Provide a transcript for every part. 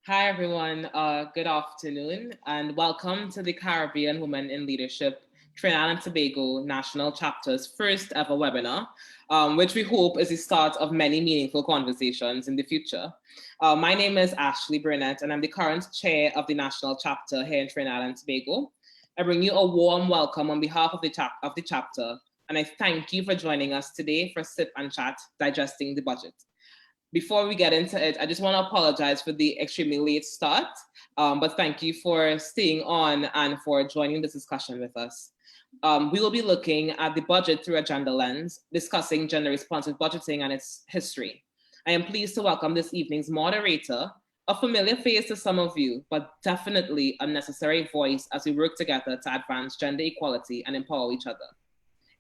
Hi, everyone. Good afternoon, and welcome to the Caribbean Women in Leadership Trinidad and Tobago National Chapter's first ever webinar, which we hope is the start of many meaningful conversations in the future. My name is Ashlee Burnett, and I'm the current chair of the National Chapter here in Trinidad and Tobago. I bring you a warm welcome on behalf of the chapter, and I thank you for joining us today for Sip and Chat, Digesting the Budget. Before we get into it, I just want to apologize for the extremely late start, but thank you for staying on and for joining this discussion with us. We will be looking at the budget through a gender lens, discussing gender-responsive budgeting and its history. I am pleased to welcome this evening's moderator, a familiar face to some of you, but definitely a necessary voice as we work together to advance gender equality and empower each other.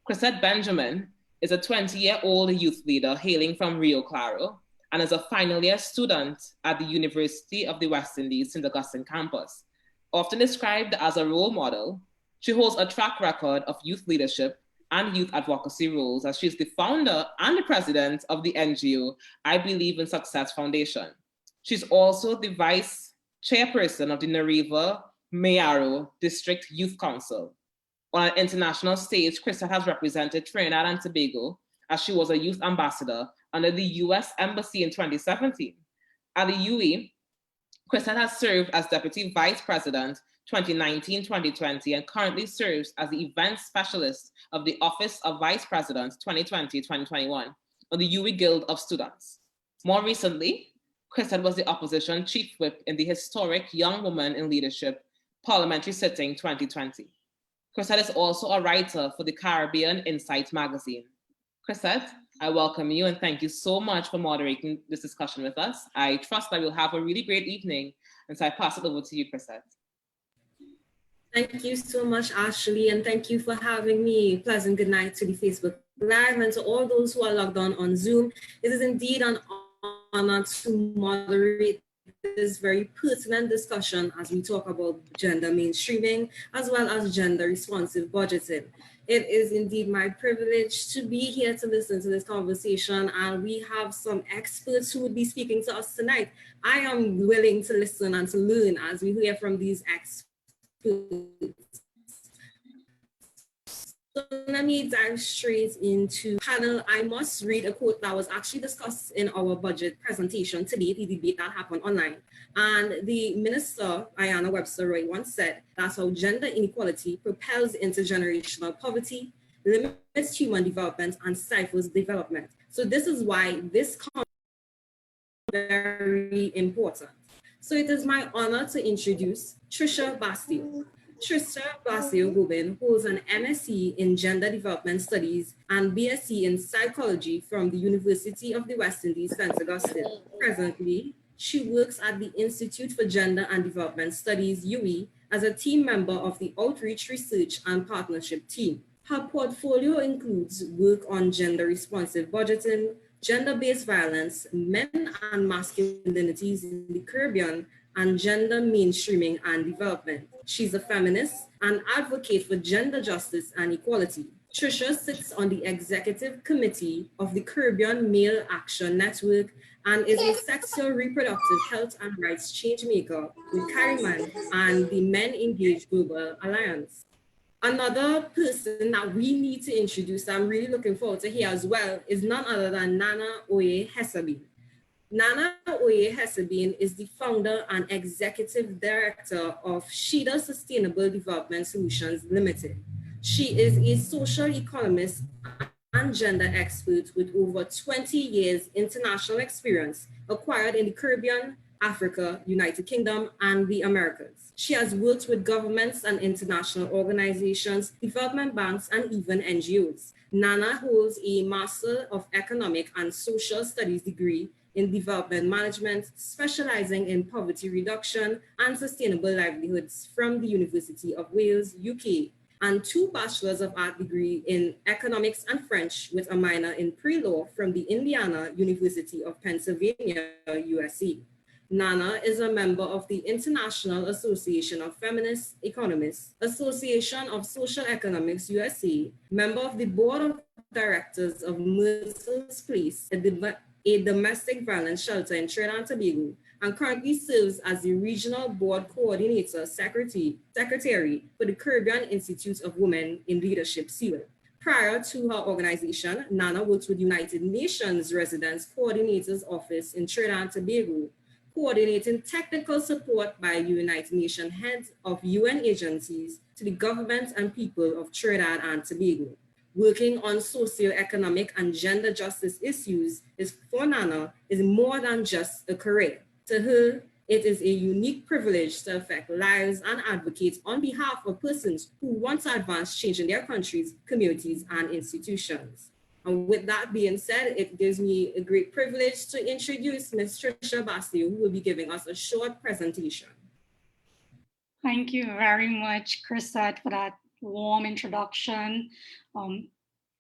Chrisette Benjamin is a 20-year-old youth leader hailing from Rio Claro, and is a final year student at the University of the West Indies St. Augustine campus. Often described as a role model, she holds a track record of youth leadership and youth advocacy roles, as she's the founder and the president of the NGO I Believe in Success Foundation. She's also the vice chairperson of the Nariva Mayaro District Youth Council. On an international stage, Chrisette has represented Trinidad and Tobago as she was a youth ambassador under the US Embassy in 2017. At the UE, Chrisette has served as Deputy Vice President 2019-2020 and currently serves as the Events Specialist of the Office of Vice President 2020-2021 of the UE Guild of Students. More recently, Chrisette was the Opposition Chief Whip in the historic Young Woman in Leadership Parliamentary Sitting 2020. Chrisette is also a writer for the Caribbean Insight magazine. Chrisette, I welcome you and thank you so much for moderating this discussion with us. I trust that we'll have a really great evening, and so I pass it over to you, Chrisette. Thank you so much, Ashlee, and thank you for having me. Pleasant good night to the Facebook Live and to all those who are logged on Zoom. It is indeed an honor to moderate this very pertinent discussion as we talk about gender mainstreaming as well as gender responsive budgeting. It is indeed my privilege to be here to listen to this conversation, and we have some experts who would be speaking to us tonight. I am willing to listen and to learn as we hear from these experts. So let me dive straight into panel. I must read a quote that was actually discussed in our budget presentation today, the debate that happened online. And the minister, Ayanna Webster-Roy, once said, that's how gender inequality propels intergenerational poverty, limits human development, and stifles development. So this is why this is very important. So it is my honor to introduce Tricia Basdeo. Tricia Basdeo-Gobin holds an MSc in Gender Development Studies and BSc in Psychology from the University of the West Indies, St. Augustine. Presently, she works at the Institute for Gender and Development Studies, UE, as a team member of the Outreach Research and Partnership team. Her portfolio includes work on gender-responsive budgeting, gender-based violence, men and masculinities in the Caribbean, and gender mainstreaming and development. She's a feminist and advocate for gender justice and equality. Tricia sits on the executive committee of the Caribbean Male Action Network and is a sexual reproductive health and rights changemaker with Cariman and the Men Engaged Global Alliance. Another person that we need to introduce, I'm really looking forward to hear as well, is none other than Nana Oye Hesabin. Nana Oye Hesabin is the founder and executive director of Shida Sustainable Development Solutions Limited. She is a social economist and gender expert with over 20 years international experience acquired in the Caribbean, Africa, United Kingdom, and the Americas. She has worked with governments and international organizations, development banks, and even NGOs. Nana holds a Master of Economic and Social Studies degree in Development Management, specializing in poverty reduction and sustainable livelihoods from the University of Wales, UK, and 2 Bachelors of Art degree in Economics and French with a minor in pre-law from the Indiana University of Pennsylvania, USA. Nana is a member of the International Association of Feminist Economists, Association of Social Economics USA, member of the Board of Directors of Mercer's Place, a a domestic violence shelter in Trinidad and Tobago, and currently serves as the Regional Board Coordinator Secretary for the Caribbean Institute of Women in Leadership, CIWIL. Prior to her organization, Nana worked with United Nations Residence Coordinator's Office in Trinidad and Tobago, coordinating technical support by United Nations heads of UN agencies to the government and people of Trinidad and Tobago. Working on socio-economic and gender justice issues for Nana is more than just a career. To her, it is a unique privilege to affect lives and advocate on behalf of persons who want to advance change in their countries, communities, and institutions. And with that being said, it gives me a great privilege to introduce Ms. Tricia Basdeo, who will be giving us a short presentation. Thank you very much, Chrisette, for that warm introduction.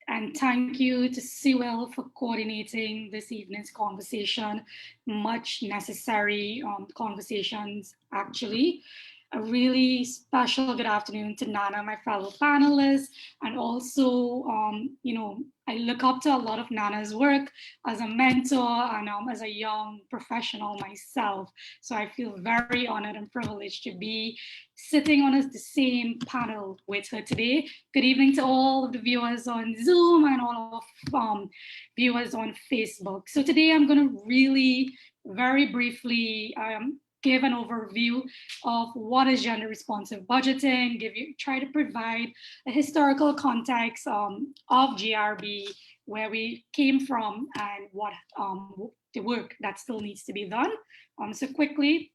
And thank you to CIWIL for coordinating this evening's conversation, much necessary conversations, actually. A really special good afternoon to Nana, my fellow panelists, and also, I look up to a lot of Nana's work as a mentor and as a young professional myself. So I feel very honored and privileged to be sitting on the same panel with her today. Good evening to all of the viewers on Zoom and all of viewers on Facebook. So today I'm going to really very briefly give an overview of what is gender responsive budgeting, try to provide a historical context of GRB, where we came from and what the work that still needs to be done. So quickly,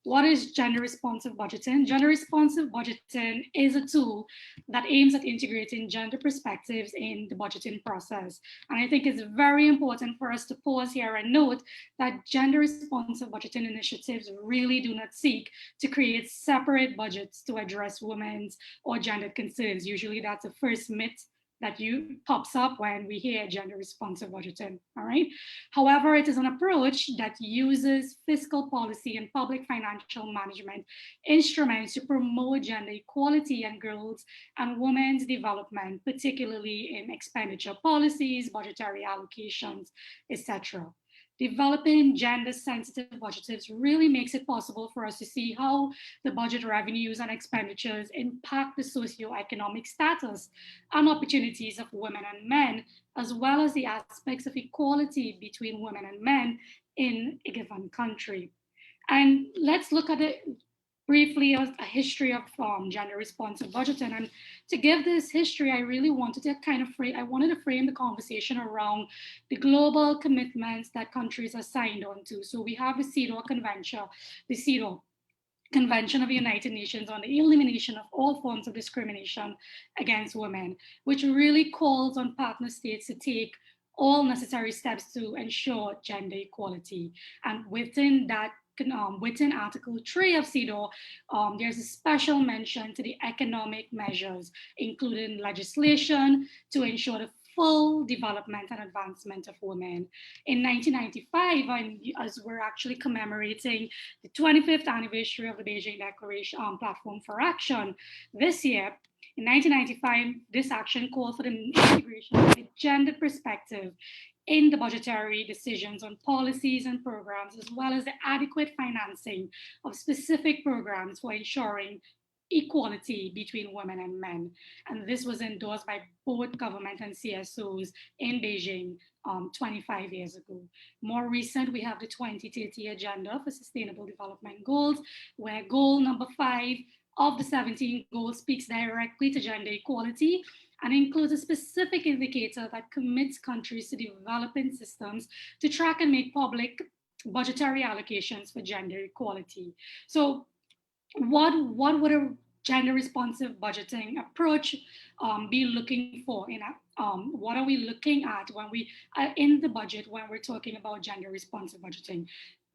what is gender responsive budgeting? Gender responsive budgeting is a tool that aims at integrating gender perspectives in the budgeting process. And I think it's very important for us to pause here and note that gender responsive budgeting initiatives really do not seek to create separate budgets to address women's or gender concerns. Usually that's the first myth that pops up when we hear gender responsive budgeting, all right? However, it is an approach that uses fiscal policy and public financial management instruments to promote gender equality and girls' and women's development, particularly in expenditure policies, budgetary allocations, etc. Developing gender-sensitive budgets really makes it possible for us to see how the budget revenues and expenditures impact the socioeconomic status and opportunities of women and men, as well as the aspects of equality between women and men in a given country. And let's look at it briefly as a history of gender responsive budgeting. And to give this history, I really wanted to frame the conversation around the global commitments that countries are signed on to. So we have the CEDAW Convention of the United Nations on the Elimination of All Forms of Discrimination Against Women, which really calls on partner states to take all necessary steps to ensure gender equality. And within that, within Article 3 of CEDAW, there's a special mention to the economic measures, including legislation to ensure the full development and advancement of women. In 1995, and as we're actually commemorating the 25th anniversary of the Beijing Declaration Platform for Action this year, in 1995, this action called for the integration of a gender perspective in the budgetary decisions on policies and programs, as well as the adequate financing of specific programs for ensuring equality between women and men. And this was endorsed by both government and CSOs in Beijing 25 years ago. More recent, we have the 2030 Agenda for Sustainable Development Goals, where goal number 5 of the 17 goals speaks directly to gender equality and includes a specific indicator that commits countries to developing systems to track and make public budgetary allocations for gender equality. So what would a gender responsive budgeting approach be looking for? What are we looking at when we in the budget when we're talking about gender responsive budgeting?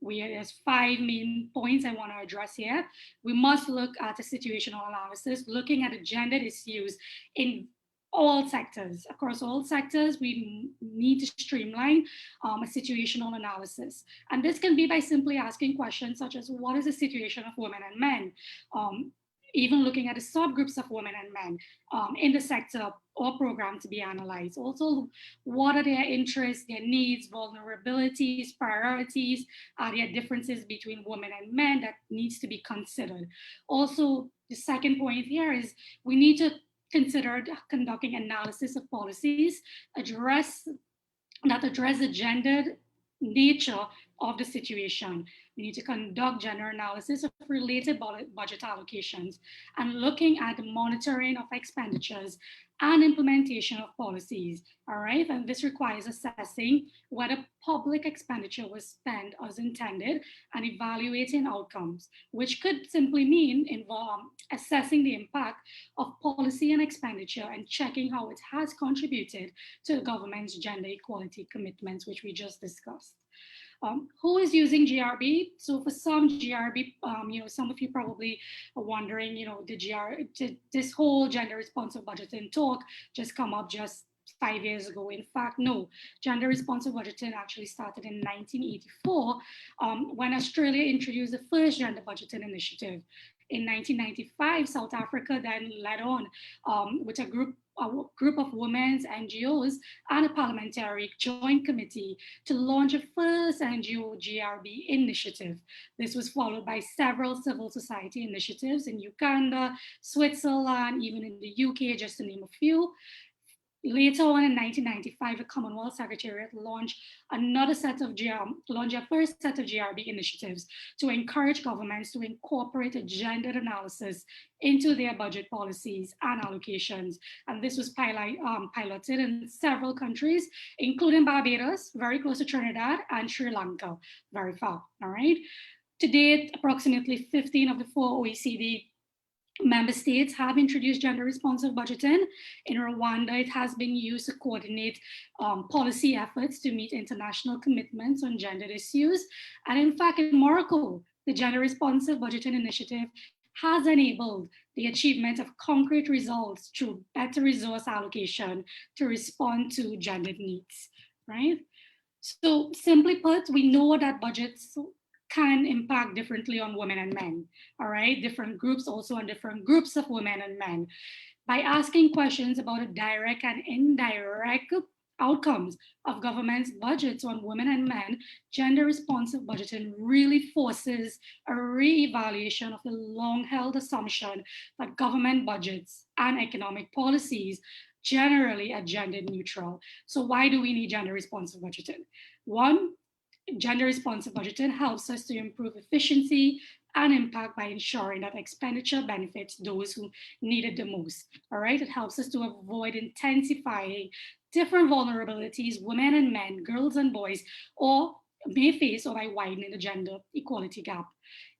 There's 5 main points I want to address here. We must look at a situational analysis, looking at the gendered issues in all sectors. Across all sectors, we need to streamline a situational analysis. And this can be by simply asking questions such as, what is the situation of women and men? even looking at the subgroups of women and men in the sector or program to be analyzed. Also, what are their interests, their needs, vulnerabilities, priorities, are there differences between women and men that needs to be considered. Also, the second point here is we need to consider conducting analysis of policies address the gendered nature of the situation. We need to conduct gender analysis of related budget allocations and looking at the monitoring of expenditures and implementation of policies, all right? And this requires assessing whether public expenditure was spent as intended and evaluating outcomes, which could simply mean assessing the impact of policy and expenditure and checking how it has contributed to the government's gender equality commitments, which we just discussed. Who is using GRB? So for some GRB, some of you probably are wondering, did this whole gender responsive budgeting talk just come up just 5 years ago? In fact, no. Gender responsive budgeting actually started in 1984 when Australia introduced the first gender budgeting initiative. In 1995, South Africa then led on with a group of women's NGOs and a parliamentary joint committee to launch a first NGO GRB initiative. This was followed by several civil society initiatives in Uganda, Switzerland, even in the UK, just to name a few. Later on in 1995, the Commonwealth Secretariat launched a first set of GRB initiatives to encourage governments to incorporate a gendered analysis into their budget policies and allocations. And this was piloted in several countries, including Barbados, very close to Trinidad, and Sri Lanka, very far, all right? To date, approximately 15 of the 4 OECD member states have introduced gender responsive budgeting. In Rwanda, it has been used to coordinate policy efforts to meet international commitments on gender issues. And in fact, in Morocco, the gender responsive budgeting initiative has enabled the achievement of concrete results through better resource allocation to respond to gendered needs, right? So simply put, we know that budgets can impact differently on women and men, all right? Different groups also on different groups of women and men. By asking questions about the direct and indirect outcomes of government's budgets on women and men, gender responsive budgeting really forces a re-evaluation of the long-held assumption that government budgets and economic policies generally are gender neutral. So why do we need gender responsive budgeting? One, gender responsive budgeting helps us to improve efficiency and impact by ensuring that expenditure benefits those who need it the most, all right? It helps us to avoid intensifying different vulnerabilities women and men, girls and boys, or may face, or by widening the gender equality gap.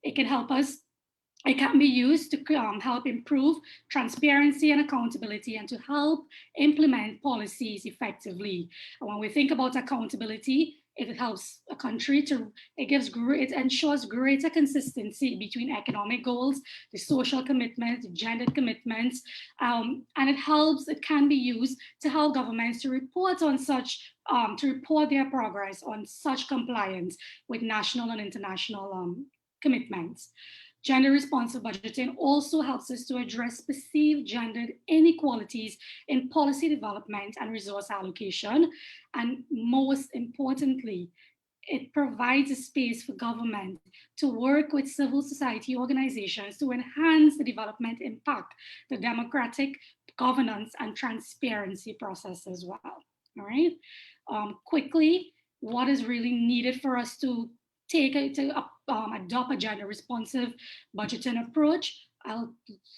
It can be used to help improve transparency and accountability and to help implement policies effectively. And when we think about accountability, it helps a country it ensures greater consistency between economic goals, the social commitments, the gendered commitments, and it can be used to help governments to report on to report their progress on such compliance with national and international commitments. Gender responsive budgeting also helps us to address perceived gendered inequalities in policy development and resource allocation. And most importantly, it provides a space for government to work with civil society organizations to enhance the development impact, the democratic governance and transparency process as well, all right? Quickly, what is really needed for us to adopt a gender responsive budgeting approach?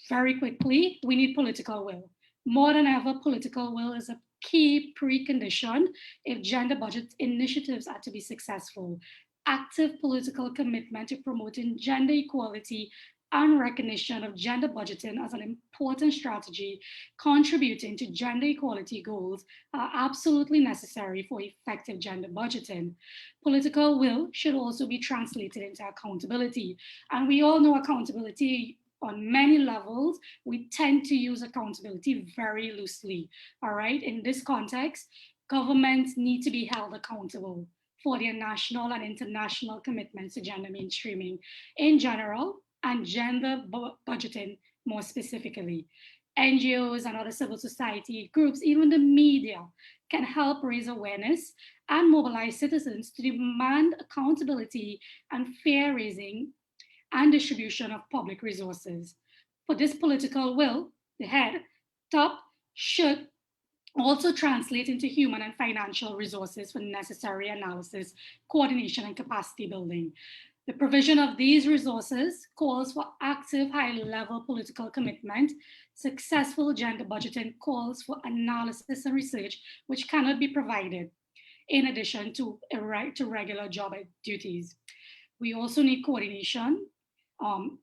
Very quickly, we need political will. More than ever, political will is a key precondition if gender budget initiatives are to be successful. Active political commitment to promoting gender equality and recognition of gender budgeting as an important strategy contributing to gender equality goals are absolutely necessary for effective gender budgeting. Political will should also be translated into accountability. And we all know accountability on many levels. We tend to use accountability very loosely, all right? In this context, governments need to be held accountable for their national and international commitments to gender mainstreaming in general, and gender budgeting more specifically. NGOs and other civil society groups, even the media, can help raise awareness and mobilize citizens to demand accountability and fair raising and distribution of public resources. For this political will, the head, top, should also translate into human and financial resources for necessary analysis, coordination, and capacity building. The provision of these resources calls for active high-level political commitment. Successful gender budgeting calls for analysis and research, which cannot be provided in addition to regular job duties. We also need coordination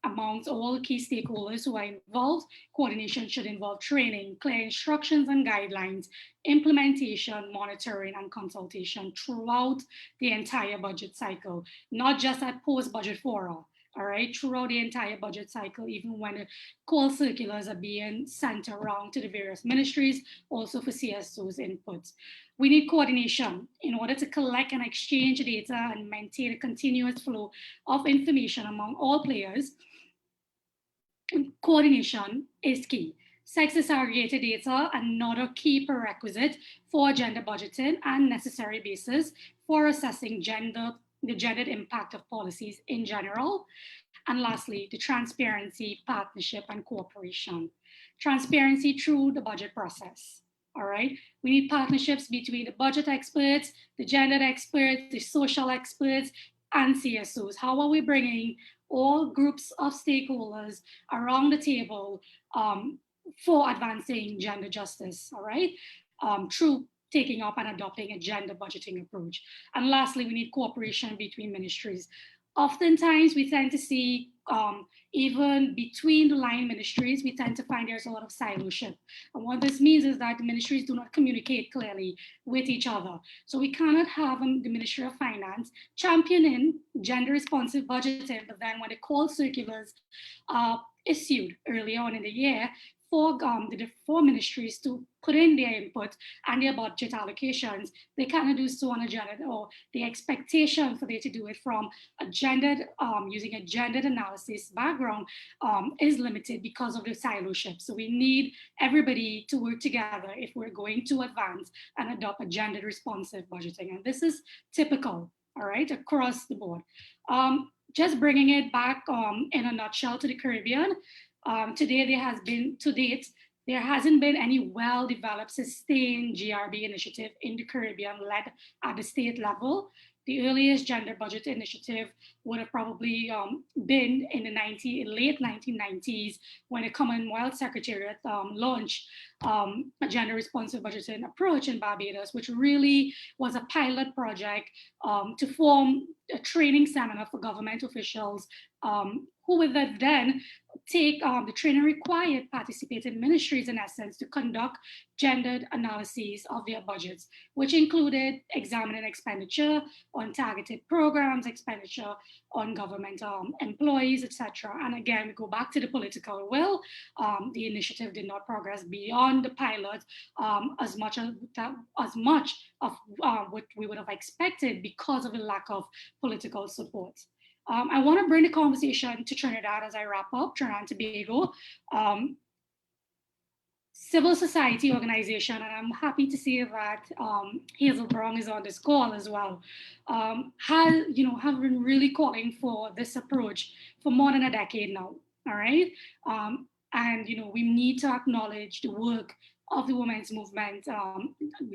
amongst all key stakeholders who are involved. Coordination should involve training, clear instructions and guidelines, implementation, monitoring, and consultation throughout the entire budget cycle, not just at post-budget fora. All right, throughout the entire budget cycle, even when the call circulars are being sent around to the various ministries, also for CSO's inputs. We need coordination in order to collect and exchange data and maintain a continuous flow of information among all players. Coordination is key. Sex disaggregated data, another key prerequisite for gender budgeting and necessary basis for assessing the gendered impact of policies in general. And lastly, the transparency, partnership, and cooperation. Transparency through the budget process. All right, we need partnerships between the budget experts, the gendered experts, the social experts, and CSOs. How are we bringing all groups of stakeholders around the table for advancing gender justice, all right, through taking up and adopting a gender budgeting approach. And lastly, we need cooperation between ministries. Oftentimes, we tend to see, even between the line ministries, we tend to find there's a lot of siloship. And what this means is that the ministries do not communicate clearly with each other. So we cannot have the Ministry of Finance championing gender responsive budgeting, but then when the call circulars are issued early on in the year, for the four ministries to put in their input and their budget allocations, they cannot do so on a gendered, or the expectation for they to do it from a gendered, using a gendered analysis background is limited because of the siloship. So we need everybody to work together if we're going to advance and adopt a gendered responsive budgeting. And this is typical, all right, across the board. Just bringing it back in a nutshell to the Caribbean, to date, there hasn't been any well-developed, sustained GRB initiative in the Caribbean led at the state level. The earliest gender budget initiative would have probably been in the late 1990s when the Commonwealth Secretariat launched a gender responsive budgeting approach in Barbados, which really was a pilot project to form a training seminar for government officials who would then take the training required participating ministries, in essence, to conduct gendered analyses of their budgets, which included examining expenditure on targeted programs, expenditure on government employees, etc. And again, we go back to the political will. The initiative did not progress beyond the pilot as much of what we would have expected because of the lack of political support. I want to bring the conversation to Trinidad as I wrap up, Trinidad and Tobago. Civil society organization, and I'm happy to see that Hazel Brown is on this call as well, have been really calling for this approach for more than a decade now, all right? And we need to acknowledge the work of the women's movement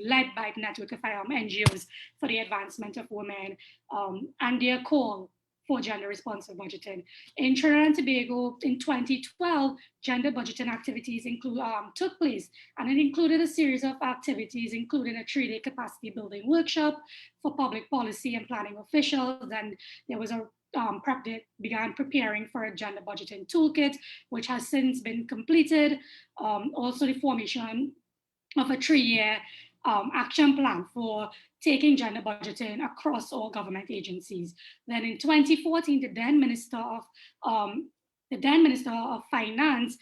led by the network of NGOs for the advancement of women and their call for gender responsive budgeting. In Trinidad and Tobago in 2012, gender budgeting activities took place, and it included a series of activities, including a 3-day capacity building workshop for public policy and planning officials. And there was a began preparing for a gender budgeting toolkit, which has since been completed. Also the formation of a 3-year action plan for taking gender budgeting across all government agencies. Then in 2014, the then Minister of Finance,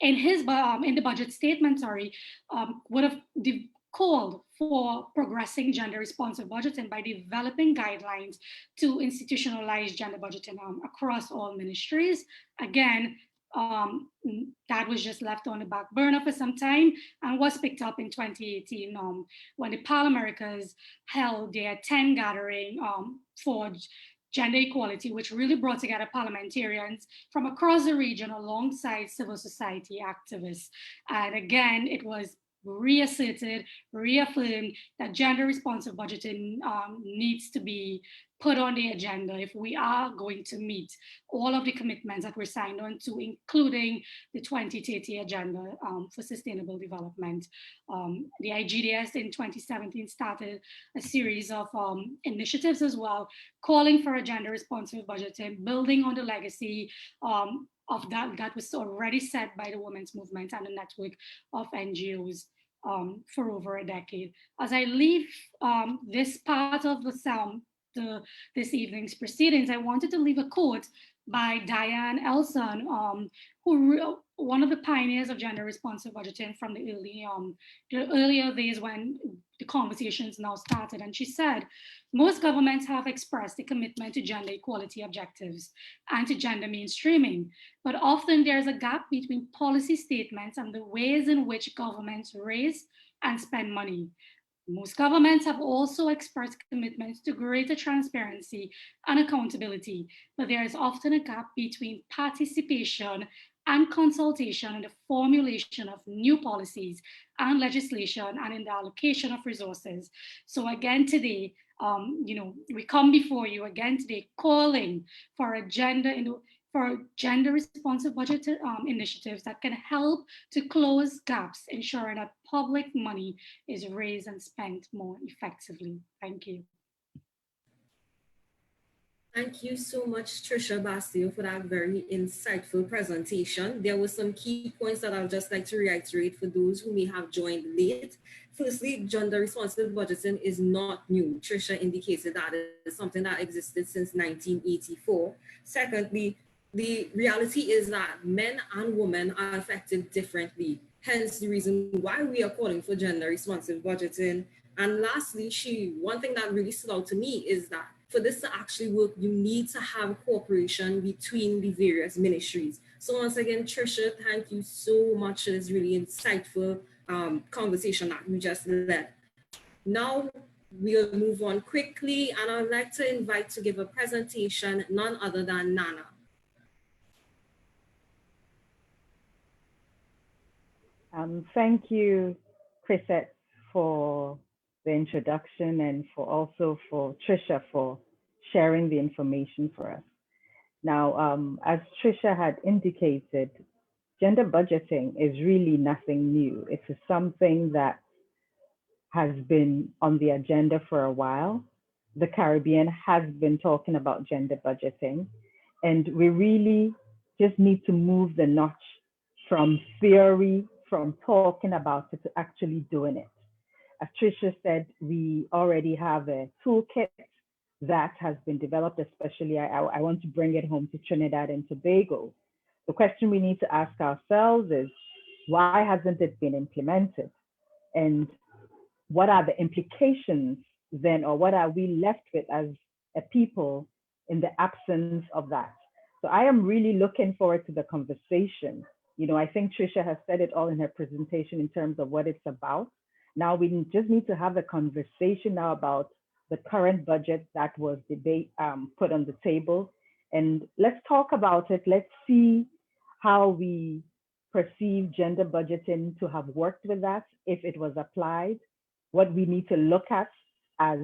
in the budget statement, would have called for progressing gender responsive budgeting by developing guidelines to institutionalize gender budgeting across all ministries. Again, that was just left on the back burner for some time and was picked up in 2018 when the Parliamericas held their 10 gathering for gender equality, which really brought together parliamentarians from across the region alongside civil society activists. And again, it was reasserted, reaffirmed that gender responsive budgeting needs to be put on the agenda if we are going to meet all of the commitments that we're signed on to, including the 2030 agenda for sustainable development. The IGDS in 2017 started a series of initiatives as well, calling for a gender responsive budgeting, building on the legacy of that was already set by the women's movement and a network of NGOs for over a decade. As I leave this part of this evening's proceedings, I wanted to leave a quote by Diane Elson, one of the pioneers of gender responsive budgeting from the earlier days when the conversations now started. And she said, most governments have expressed a commitment to gender equality objectives and to gender mainstreaming, but often there's a gap between policy statements and the ways in which governments raise and spend money. Most governments have also expressed commitments to greater transparency and accountability, but there is often a gap between participation and consultation in the formulation of new policies and legislation and in the allocation of resources. So again today, we come before you again today calling for gender responsive budget initiatives that can help to close gaps, ensuring that public money is raised and spent more effectively. Thank you. Thank you so much, Tricia Basdeo, for that very insightful presentation. There were some key points that I would just like to reiterate for those who may have joined late. Firstly, gender responsive budgeting is not new. Tricia indicated that it is something that existed since 1984. Secondly, the reality is that men and women are affected differently. Hence the reason why we are calling for gender responsive budgeting. And lastly, one thing that really stood out to me is that for this to actually work, you need to have cooperation between the various ministries. So once again, Tricia, thank you so much for this really insightful conversation that we just led. Now we'll move on quickly, and I'd like to invite to give a presentation none other than Nana. Thank you, Chrisette, for the introduction and for Tricia for sharing the information for us. Now, as Tricia had indicated, gender budgeting is really nothing new. It's something that has been on the agenda for a while. The Caribbean has been talking about gender budgeting, and we really just need to move the notch from theory, from talking about it to actually doing it. As Tricia said, we already have a toolkit that has been developed, especially I want to bring it home to Trinidad and Tobago. The question we need to ask ourselves is, why hasn't it been implemented? And what are the implications then, or what are we left with as a people in the absence of that? So I am really looking forward to the conversation. I think Tricia has said it all in her presentation in terms of what it's about. Now we just need to have a conversation now about the current budget that was put on the table. And let's talk about it. Let's see how we perceive gender budgeting to have worked with that, if it was applied, what we need to look at as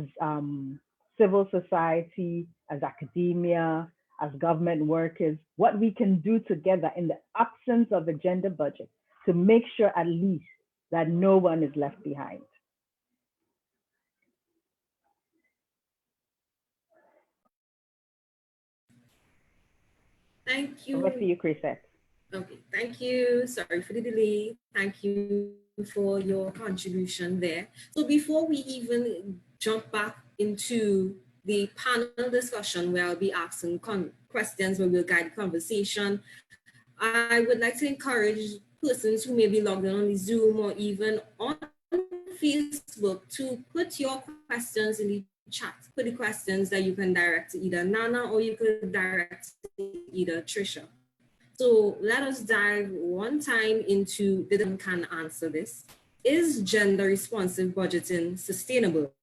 civil society, as academia, as government workers, what we can do together in the absence of a gender budget to make sure at least that no one is left behind. Thank you. Over to you, Chrisette. Okay, thank you. Sorry for the delay. Thank you for your contribution there. So before we even jump back into the panel discussion where I'll be asking questions where we'll guide the conversation, I would like to encourage persons who may be logged in on the Zoom or even on Facebook to put your questions in the chat. Put the questions that you can direct to either Nana or you could direct to either Tricia. So let us dive one time into the can answer this. Is gender responsive budgeting sustainable?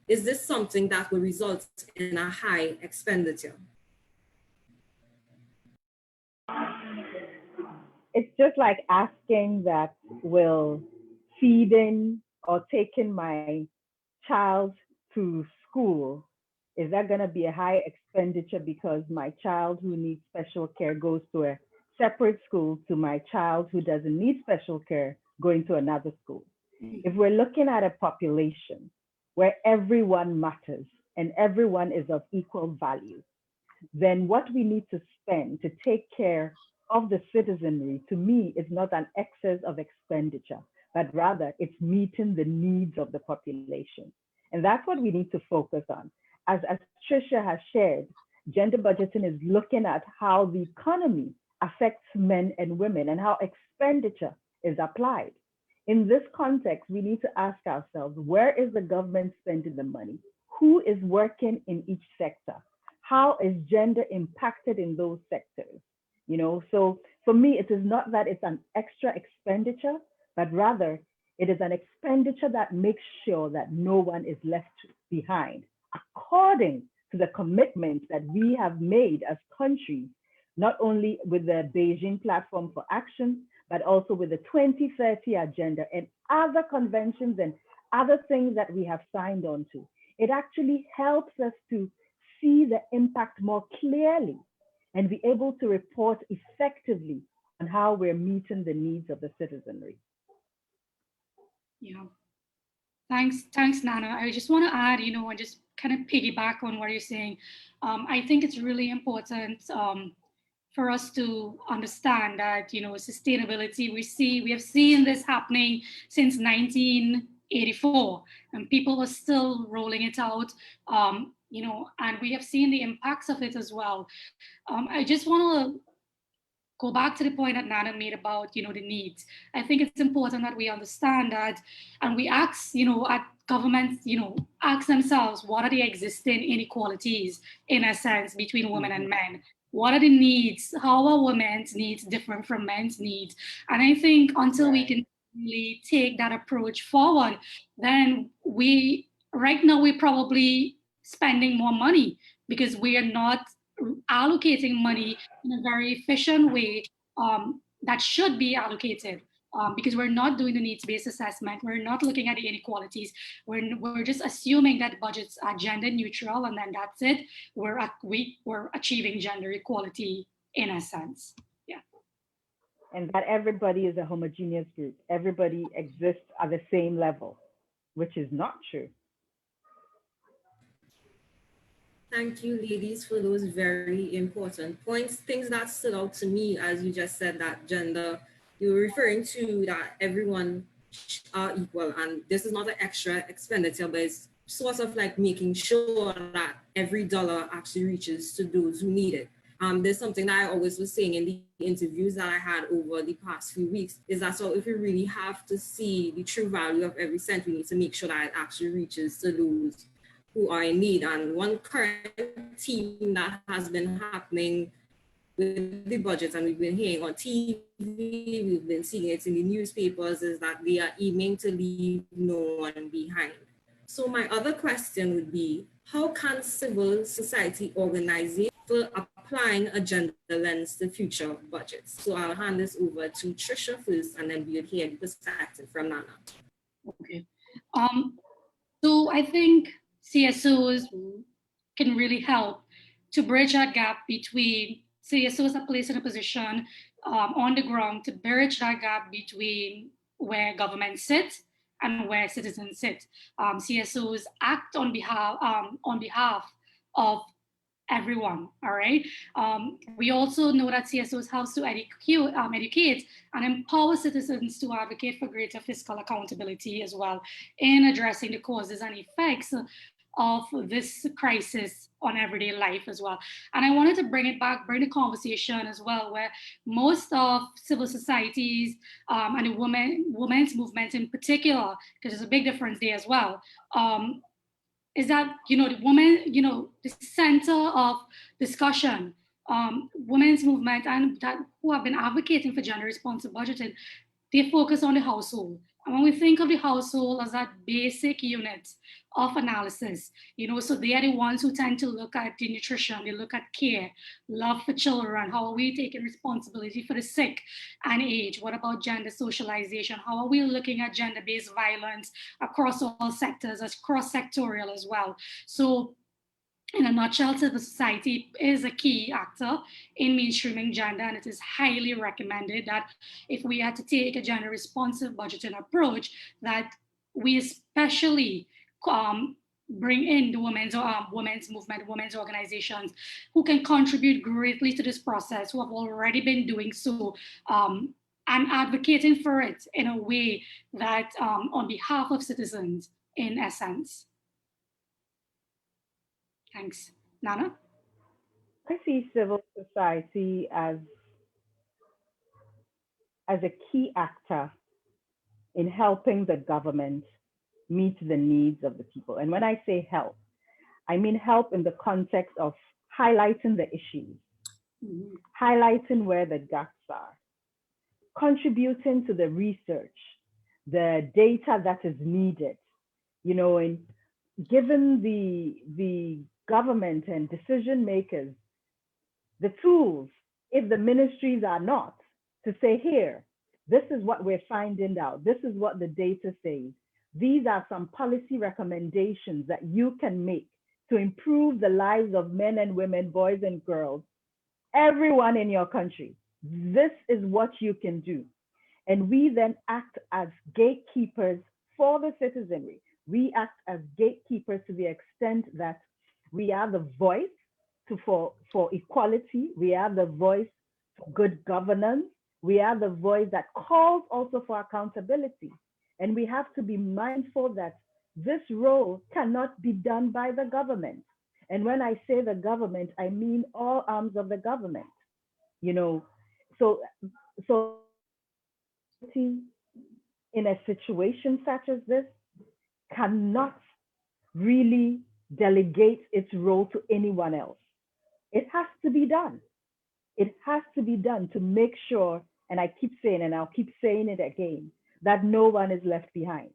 Is this something that will result in a high expenditure? It's just like asking that, will feeding or taking my child to school, is that going to be a high expenditure because my child who needs special care goes to a separate school to my child who doesn't need special care going to another school? If we're looking at a population where everyone matters and everyone is of equal value, then what we need to spend to take care of the citizenry, to me, is not an excess of expenditure, but rather it's meeting the needs of the population. And that's what we need to focus on. As Tricia has shared, gender budgeting is looking at how the economy affects men and women and how expenditure is applied. In this context, we need to ask ourselves, where is the government spending the money? Who is working in each sector? How is gender impacted in those sectors? You know, so for me, it is not that it's an extra expenditure, but rather it is an expenditure that makes sure that no one is left behind, according to the commitments that we have made as countries, not only with the Beijing Platform for Action, but also with the 2030 agenda and other conventions and other things that we have signed on to. It actually helps us to see the impact more clearly and be able to report effectively on how we're meeting the needs of the citizenry. Yeah. Thanks, Nana. I just want to add, you know, and just kind of piggyback on what you're saying. I think it's really important for us to understand that, you know, sustainability, we have seen this happening since 1984, and people are still rolling it out, you know, and we have seen the impacts of it as well. I just want to go back to the point that Nana made about, you know, the needs. I think it's important that we understand that, and we ask, you know, at governments, you know, ask themselves, what are the existing inequalities, in a sense, between women and men? What are the needs? How are women's needs different from men's needs? And I think until we can really take that approach forward, then right now, we're probably spending more money because we are not allocating money in a very efficient way that should be allocated, because we're not doing the needs-based assessment. We're not looking at the inequalities. We're just assuming that budgets are gender neutral, and then that's it. We're achieving gender equality in a sense. Yeah. And that everybody is a homogeneous group. Everybody exists at the same level, which is not true. Thank you, ladies, for those very important points. Things that stood out to me, as you just said, that gender, you were referring to that everyone are equal, and this is not an extra expenditure, but it's sort of like making sure that every dollar actually reaches to those who need it. There's something that I always was saying in the interviews that I had over the past few weeks, is that so if we really have to see the true value of every cent, we need to make sure that it actually reaches to those who are in need. And one current theme that has been happening with the budget, and we've been hearing on TV, we've been seeing it in the newspapers, is that they are aiming to leave no one behind. So my other question would be, how can civil society organization for applying a gender lens to future budgets? So I'll hand this over to Tricia first, and then we'll hear the perspective from Nana. Okay. So I think CSOs can really help to bridge that gap between CSOs are placed in a position on the ground to bridge that gap between where government sits and where citizens sit. CSOs act on behalf of everyone, all right? We also know that CSOs helps to educate and empower citizens to advocate for greater fiscal accountability as well in addressing the causes and effects of this crisis on everyday life as well. And I wanted to bring the conversation as well, where most of civil societies and the women's movement in particular, because there's a big difference there as well, is that, you know, the woman, you know, the center of discussion women's movement and that who have been advocating for gender responsive budgeting, they focus on the household. And when we think of the household as that basic unit of analysis, so they are the ones who tend to look at the nutrition, they look at care, love for children, how are we taking responsibility for the sick and aged? What about gender socialization? How are we looking at gender-based violence across all sectors, as cross-sectorial as well? So in a nutshell, civil society is a key actor in mainstreaming gender, and it is highly recommended that if we had to take a gender responsive budgeting approach, that we especially bring in the women's movement, women's organizations who can contribute greatly to this process, who have already been doing so, and advocating for it in a way that on behalf of citizens, in essence. Thanks. Nana? I see civil society as a key actor in helping the government meet the needs of the people. And when I say help, I mean help in the context of highlighting the issues, highlighting where the gaps are, contributing to the research, the data that is needed, and given the government and decision makers the tools, if the ministries are not, to say, here, this is what we're finding out, this is what the data says, these are some policy recommendations that you can make to improve the lives of men and women, boys and girls, everyone in your country. This is what you can do. And we then act as gatekeepers for the citizenry. We act as gatekeepers to the extent that we are the voice for equality. We are the voice for good governance. We are the voice that calls also for accountability. And we have to be mindful that this role cannot be done by the government. And when I say the government, I mean all arms of the government. So in a situation such as this cannot really delegate its role to anyone else. It has to be done. It has to be done to make sure, and I keep saying, and I'll keep saying it again, that no one is left behind.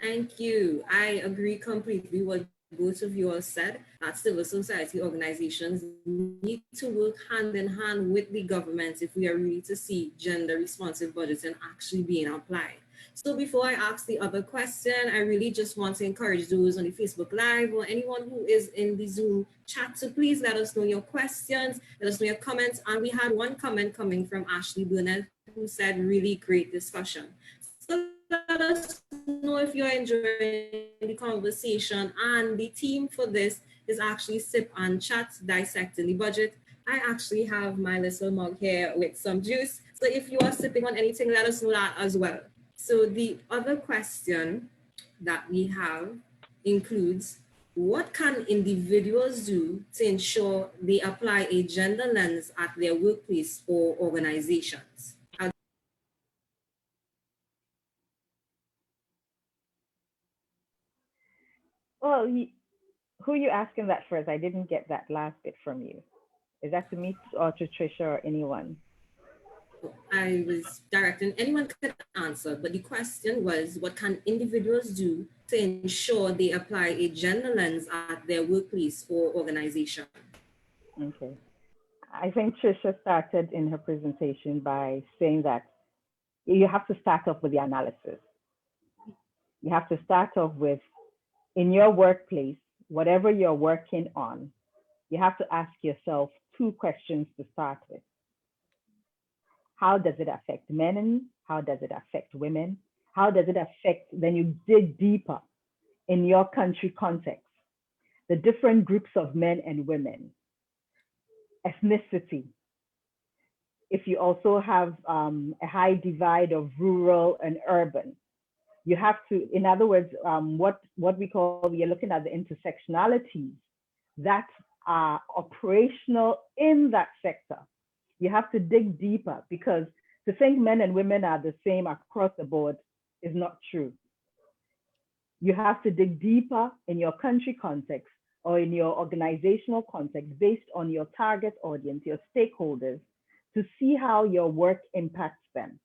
Thank you. I agree completely with what both of you all said, that civil society organizations need to work hand in hand with the government if we are really to see gender responsive budgeting actually being applied. So before I ask the other question, I really just want to encourage those on the Facebook Live or anyone who is in the Zoom chat to please let us know your questions, let us know your comments. And we had one comment coming from Ashlee Burnett who said, really great discussion. So let us know if you're enjoying the conversation. And the theme for this is actually Sip and Chat, Dissecting the Budget. I actually have my little mug here with some juice. So if you are sipping on anything, let us know that as well. So the other question that we have includes, what can individuals do to ensure they apply a gender lens at their workplace or organizations? Well, who are you asking that first? I didn't get that last bit from you. Is that to me or to Tricia or anyone? I was directing, anyone could answer, but the question was, what can individuals do to ensure they apply a gender lens at their workplace or organization? Okay. I think Tricia started in her presentation by saying that you have to start off with the analysis. You have to start off with, in your workplace, whatever you're working on, you have to ask yourself 2 questions to start with. How does it affect men? How does it affect women? How does it affect, then you dig deeper in your country context, the different groups of men and women, ethnicity. If you also have a high divide of rural and urban, you have to, in other words, what we call, you're looking at the intersectionalities that are operational in that sector. You have to dig deeper, because to think men and women are the same across the board is not true. You have to dig deeper in your country context. or in your organizational context based on your target audience, your stakeholders, to see how your work impacts them.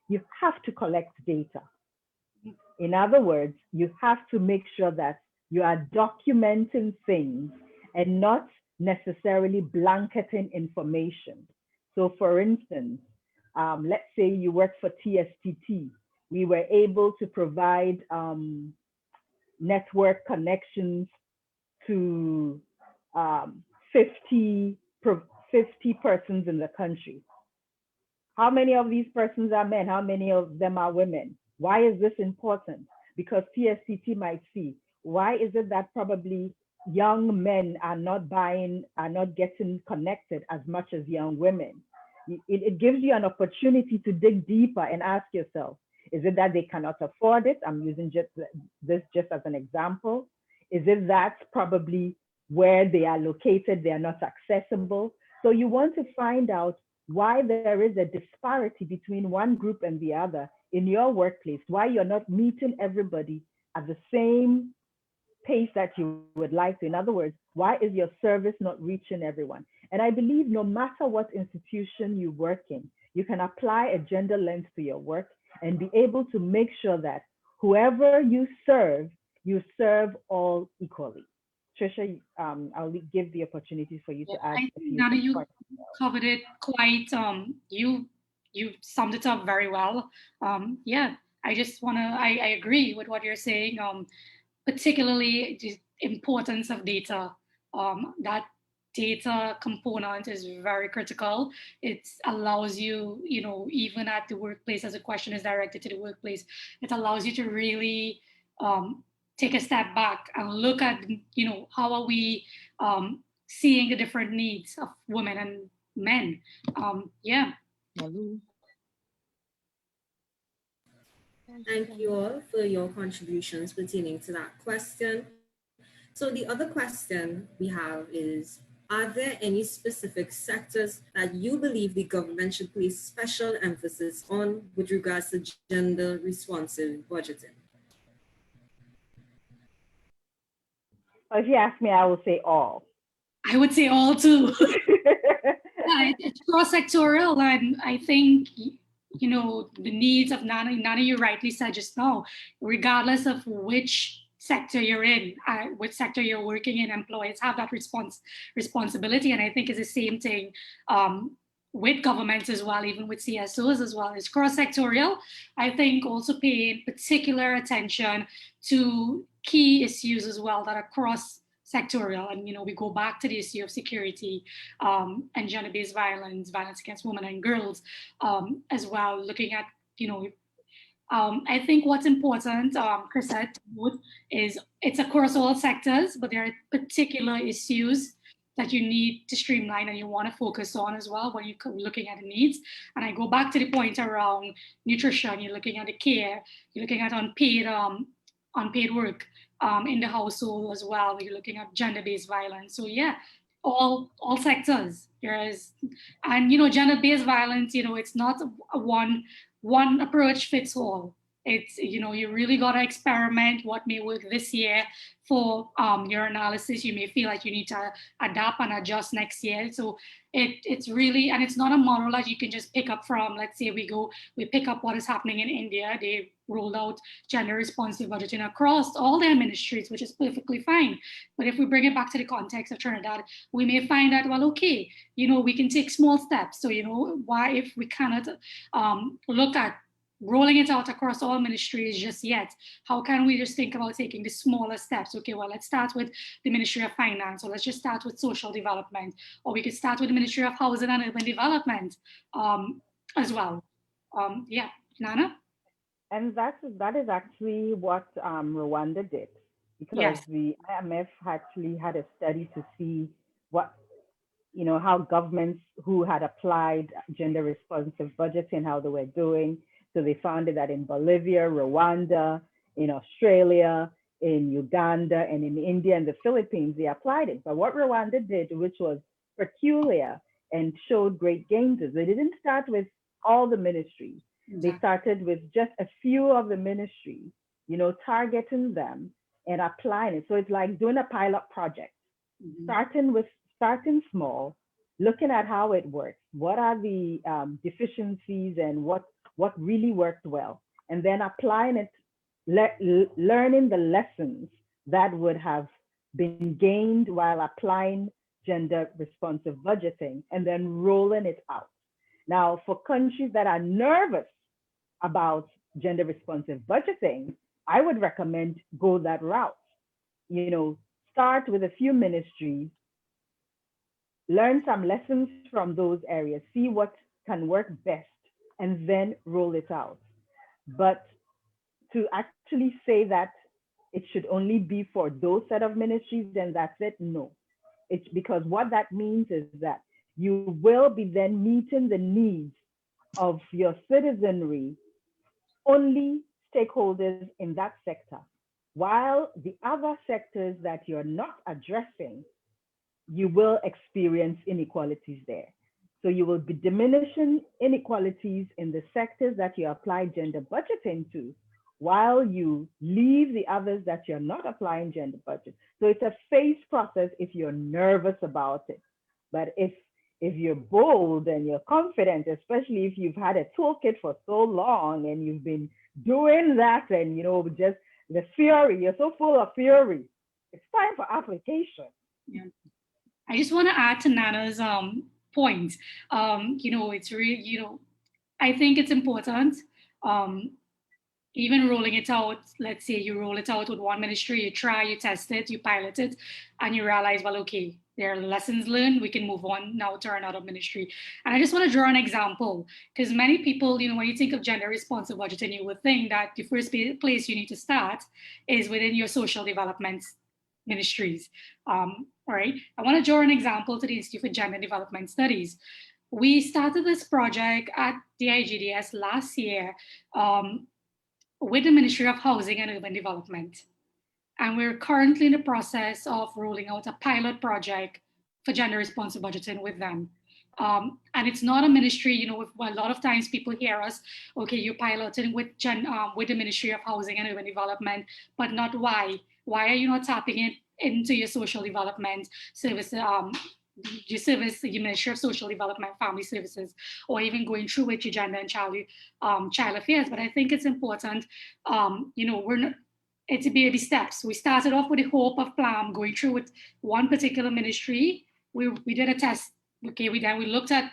You have to collect data. In other words, you have to make sure that you are documenting things and not necessarily blanketing information. So for instance, let's say you work for TSTT. We were able to provide network connections to 50 persons in the country. How many of these persons are men? How many of them are women? Why is this important? Because TSTT might see, why is it that probably young men are not getting connected as much as young women? It gives you an opportunity to dig deeper and ask yourself, is it that they cannot afford it? I'm using this just as an example. Is it that probably where they are located, they are not accessible? So you want to find out why there is a disparity between one group and the other in your workplace, why you're not meeting everybody at the same pace that you would like to. In other words, why is your service not reaching everyone? And I believe no matter what institution you work in, you can apply a gender lens to your work and be able to make sure that whoever you serve all equally. Tricia, I'll give the opportunity for you to add. I think, Nana, you covered it quite, you summed it up very well. Yeah, I just I agree with what you're saying, particularly the importance of data. That data component is very critical. It allows you, even at the workplace, as a question is directed to the workplace, it allows you to really take a step back and look at, how are we seeing the different needs of women and men. Yeah. Thank you all for your contributions pertaining to that question. So the other question we have is, are there any specific sectors that you believe the government should place special emphasis on with regards to gender responsive budgeting? If you ask me, I will say all. I would say all too. It's cross-sectorial, and I think, the needs of Nana, you rightly said just now, regardless of which sector you're in, which sector you're working in, employees have that responsibility. And I think it's the same thing with governments as well, even with CSOs as well. It's cross-sectorial. I think also paying particular attention to key issues as well that are cross-sectorial. And, we go back to the issue of security and gender-based violence against women and girls as well, looking at, I think what's important, Chrisette, is it's across all sectors, but there are particular issues that you need to streamline and you want to focus on as well when you're looking at the needs. And I go back to the point around nutrition. You're looking at the care, you're looking at unpaid work in the household as well. You're looking at gender-based violence. So yeah, all sectors there is, and gender-based violence. It's not a one approach fits all. It's, you really got to experiment what may work this year for your analysis. You may feel like you need to adapt and adjust next year. So it's really, and it's not a model that you can just pick up from. Let's say we pick up what is happening in India. They rolled out gender responsive budgeting across all their ministries, which is perfectly fine. But if we bring it back to the context of Trinidad, we may find that, well, okay, we can take small steps. So, why, if we cannot look at rolling it out across all ministries just yet, how can we just think about taking the smaller steps? Okay, well, let's start with the Ministry of Finance, or let's just start with social development, or we could start with the Ministry of Housing and Urban Development as well. Yeah, Nana? And that is actually what Rwanda did, because yes, the IMF actually had a study to see what, how governments who had applied gender responsive budgeting, how they were doing. So they found that in Bolivia, Rwanda, in Australia, in Uganda, and in India and the Philippines, they applied it. But what Rwanda did, which was peculiar and showed great gains, is they didn't start with all the ministries. They started with just a few of the ministries, targeting them and applying it. So it's like doing a pilot project, starting small, looking at how it works. What are the deficiencies and what really worked well, and then applying it, learning the lessons that would have been gained while applying gender responsive budgeting, and then rolling it out. Now, for countries that are nervous about gender responsive budgeting, I would recommend go that route. You know, start with a few ministries, learn some lessons from those areas, see what can work best, and then roll it out. But to actually say that it should only be for those set of ministries and that's it, no. It's because what that means is that you will be then meeting the needs of your citizenry, only stakeholders in that sector, while the other sectors that you're not addressing, you will experience inequalities there. So you will be diminishing inequalities in the sectors that you apply gender budgeting to, while you leave the others that you're not applying gender budget. So it's a phased process if you're nervous about it. But if you're bold and you're confident, especially if you've had a toolkit for so long and you've been doing that, and you know, just the theory, you're so full of theory, it's time for application. Yeah. I just want to add to Nana's point. You know, it's really, you know, I think it's important. Even rolling it out, let's say you roll it out with one ministry, you try, you test it, you pilot it, and you realize, well, okay, there are lessons learned, we can move on now to another ministry. And I just want to draw an example, because many people, you know, when you think of gender responsive budgeting, you would think that the first place you need to start is within your social development ministries. Right? I want to draw an example to the Institute for Gender Development Studies. We started this project at the IGDS last year, with the Ministry of Housing and Urban Development. And we're currently in the process of rolling out a pilot project for gender responsive budgeting with them. And it's not a ministry, you know, a lot of times people hear us, okay, you're piloting with the Ministry of Housing and Urban Development, but not why. Why are you not tapping it into your social development service, your service, your Ministry of Social Development, Family Services, or even going through with your gender and child affairs? But I think it's important, you know, it's baby steps. We started off with the hope of going through with one particular ministry. We did a test. Okay, we looked at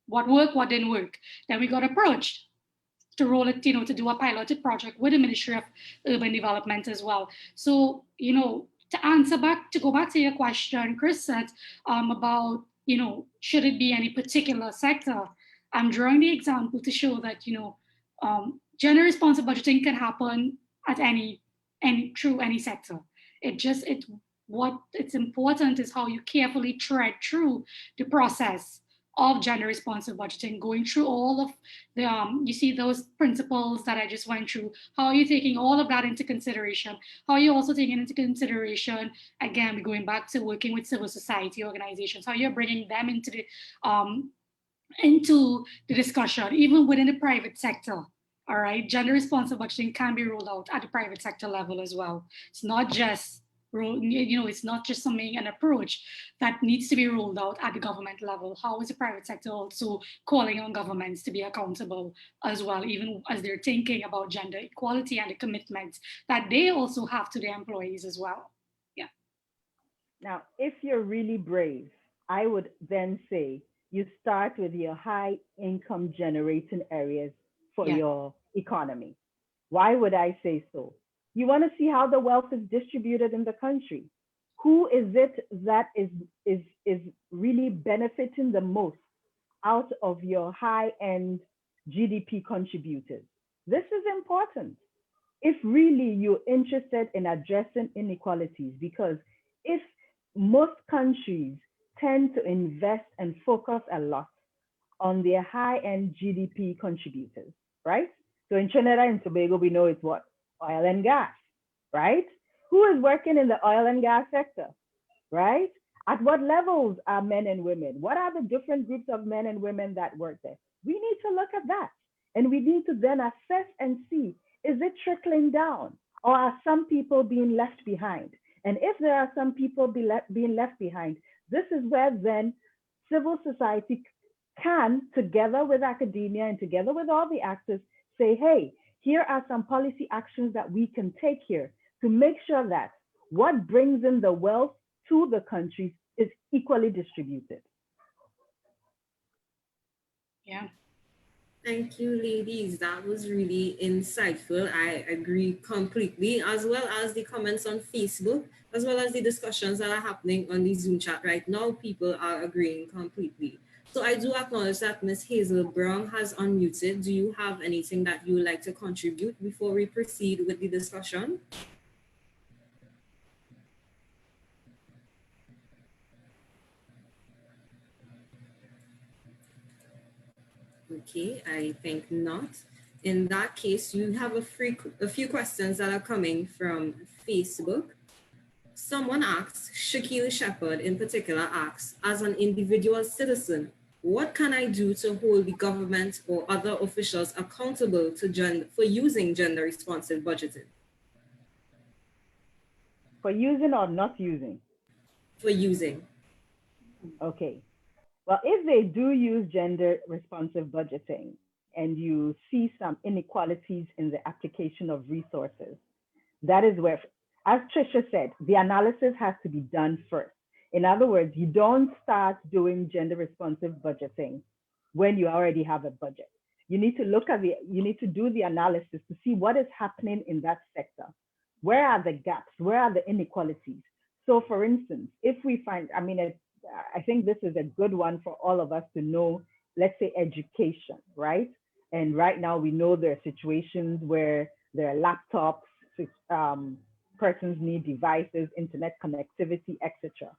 what worked, what didn't work. Then we got approached to roll it, you know, to do a piloted project with the Ministry of Urban Development as well. So, you know, to go back to your question, Chris said about, you know, should it be any particular sector? I'm drawing the example to show that, you know, gender responsive budgeting can happen at through any sector. What's important is how you carefully tread through the process of gender responsive budgeting, going through all of the, you see those principles that I just went through, how are you taking all of that into consideration? How are you also taking into consideration, again, going back to working with civil society organizations, how you're bringing them into the discussion, even within the private sector. All right, gender responsive budgeting can be rolled out at the private sector level as well. It's not just it's not just an approach that needs to be rolled out at the government level. How is the private sector also calling on governments to be accountable as well, even as they're thinking about gender equality and the commitments that they also have to their employees as well? Yeah. Now, if you're really brave, I would then say you start with your high income generating areas for your economy. Why would I say so? You want to see how the wealth is distributed in the country. Who is it that is really benefiting the most out of your high-end GDP contributors? This is important if really you're interested in addressing inequalities, because if most countries tend to invest and focus a lot on their high-end GDP contributors, right? So in Trinidad and Tobago, we know it's what? Oil and gas, right? Who is working in the oil and gas sector, right? At what levels are men and women? What are the different groups of men and women that work there? We need to look at that. And we need to then assess and see, is it trickling down? Or are some people being left behind? And if there are some people being left behind, this is where then civil society can, together with academia and together with all the actors, say, hey, here are some policy actions that we can take here to make sure that what brings in the wealth to the countries is equally distributed. Yeah. Thank you, ladies. That was really insightful. I agree completely, as well as the comments on Facebook, as well as the discussions that are happening on the Zoom chat right now. People are agreeing completely. So I do acknowledge that Ms. Hazel Brown has unmuted. Do you have anything that you would like to contribute before we proceed with the discussion? Okay, I think not. In that case, you have a few questions that are coming from Facebook. Someone asks, Shaquille Shepard in particular asks, as an individual citizen, what can I do to hold the government or other officials accountable to for using gender responsive budgeting? For using or not using? For using. Okay. Well, if they do use gender responsive budgeting and you see some inequalities in the application of resources, that is where, as Tricia said, the analysis has to be done first. In other words, you don't start doing gender responsive budgeting when you already have a budget. You need to you need to do the analysis to see what is happening in that sector. Where are the gaps? Where are the inequalities? So for instance, if we find, I think this is a good one for all of us to know, let's say education, right? And right now we know there are situations where there are laptops, persons need devices, internet connectivity, etc.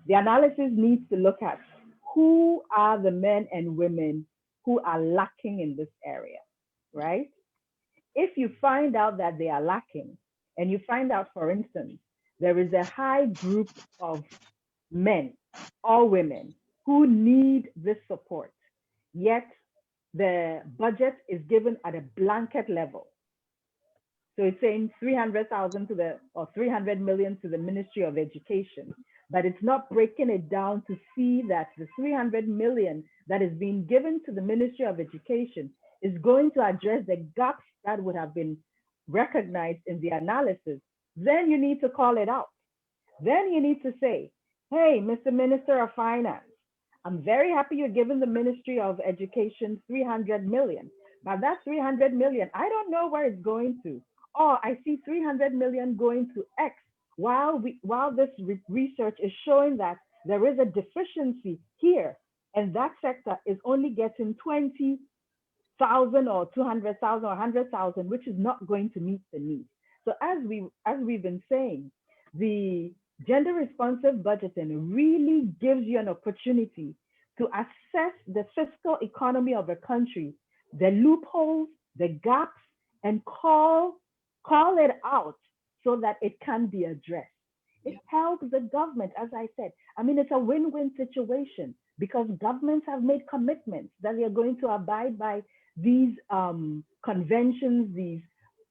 The analysis needs to look at who are the men and women who are lacking in this area, right? If you find out that they are lacking, and you find out, for instance, there is a high group of men or women who need this support, yet the budget is given at a blanket level. So it's saying 300,000 or 300 million to the Ministry of Education, but it's not breaking it down to see that the 300 million that is being given to the Ministry of Education is going to address the gaps that would have been recognized in the analysis. Then you need to call it out. Then you need to say, hey, Mr. Minister of Finance, I'm very happy you're giving the Ministry of Education 300 million, but that 300 million, I don't know where it's going to. Or I see 300 million going to X, while this research is showing that there is a deficiency here, and that sector is only getting 20,000 or 200,000 or 100,000, which is not going to meet the need. So as we've been saying, the gender responsive budgeting really gives you an opportunity to assess the fiscal economy of a country, the loopholes, the gaps, and call it out so that it can be addressed. It helps the government, as I said. It's a win-win situation because governments have made commitments that they are going to abide by these conventions, these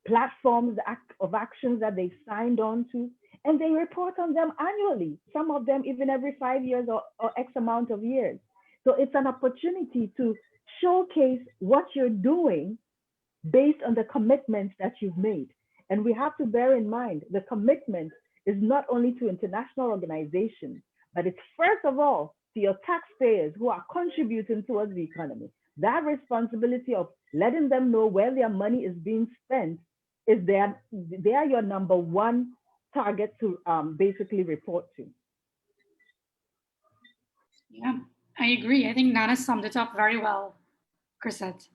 platforms of actions that they've signed on to, and they report on them annually, some of them even every 5 years or X amount of years. So it's an opportunity to showcase what you're doing based on the commitments that you've made. And we have to bear in mind, the commitment is not only to international organizations, but it's first of all to your taxpayers who are contributing towards the economy. That responsibility of letting them know where their money is being spent is they are your number one target to basically report to. Yeah, I agree. I think Nana summed it up very well, Chrisette.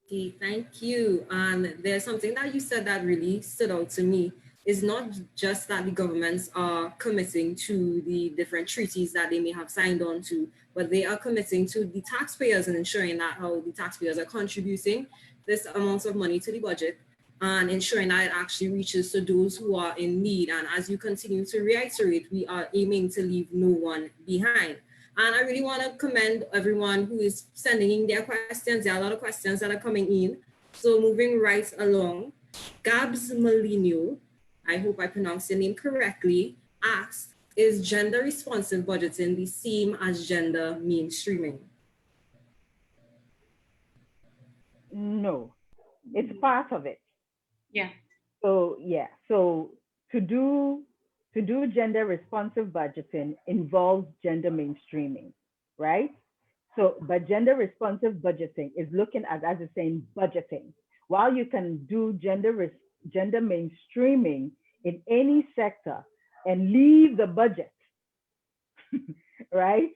Okay, thank you. And there's something that you said that really stood out to me. It's not just that the governments are committing to the different treaties that they may have signed on to, but they are committing to the taxpayers and ensuring that how the taxpayers are contributing this amount of money to the budget and ensuring that it actually reaches to those who are in need. And as you continue to reiterate, we are aiming to leave no one behind. And I really want to commend everyone who is sending in their questions. There are a lot of questions that are coming in. So moving right along, Gabs Molino, I hope I pronounced your name correctly, asks, is gender responsive budgeting the same as gender mainstreaming? No, it's part of it. Yeah. So yeah, so to do gender responsive budgeting involves gender mainstreaming, right? So, but gender responsive budgeting is looking at, as it's saying, budgeting. While you can do gender mainstreaming in any sector and leave the budget, right?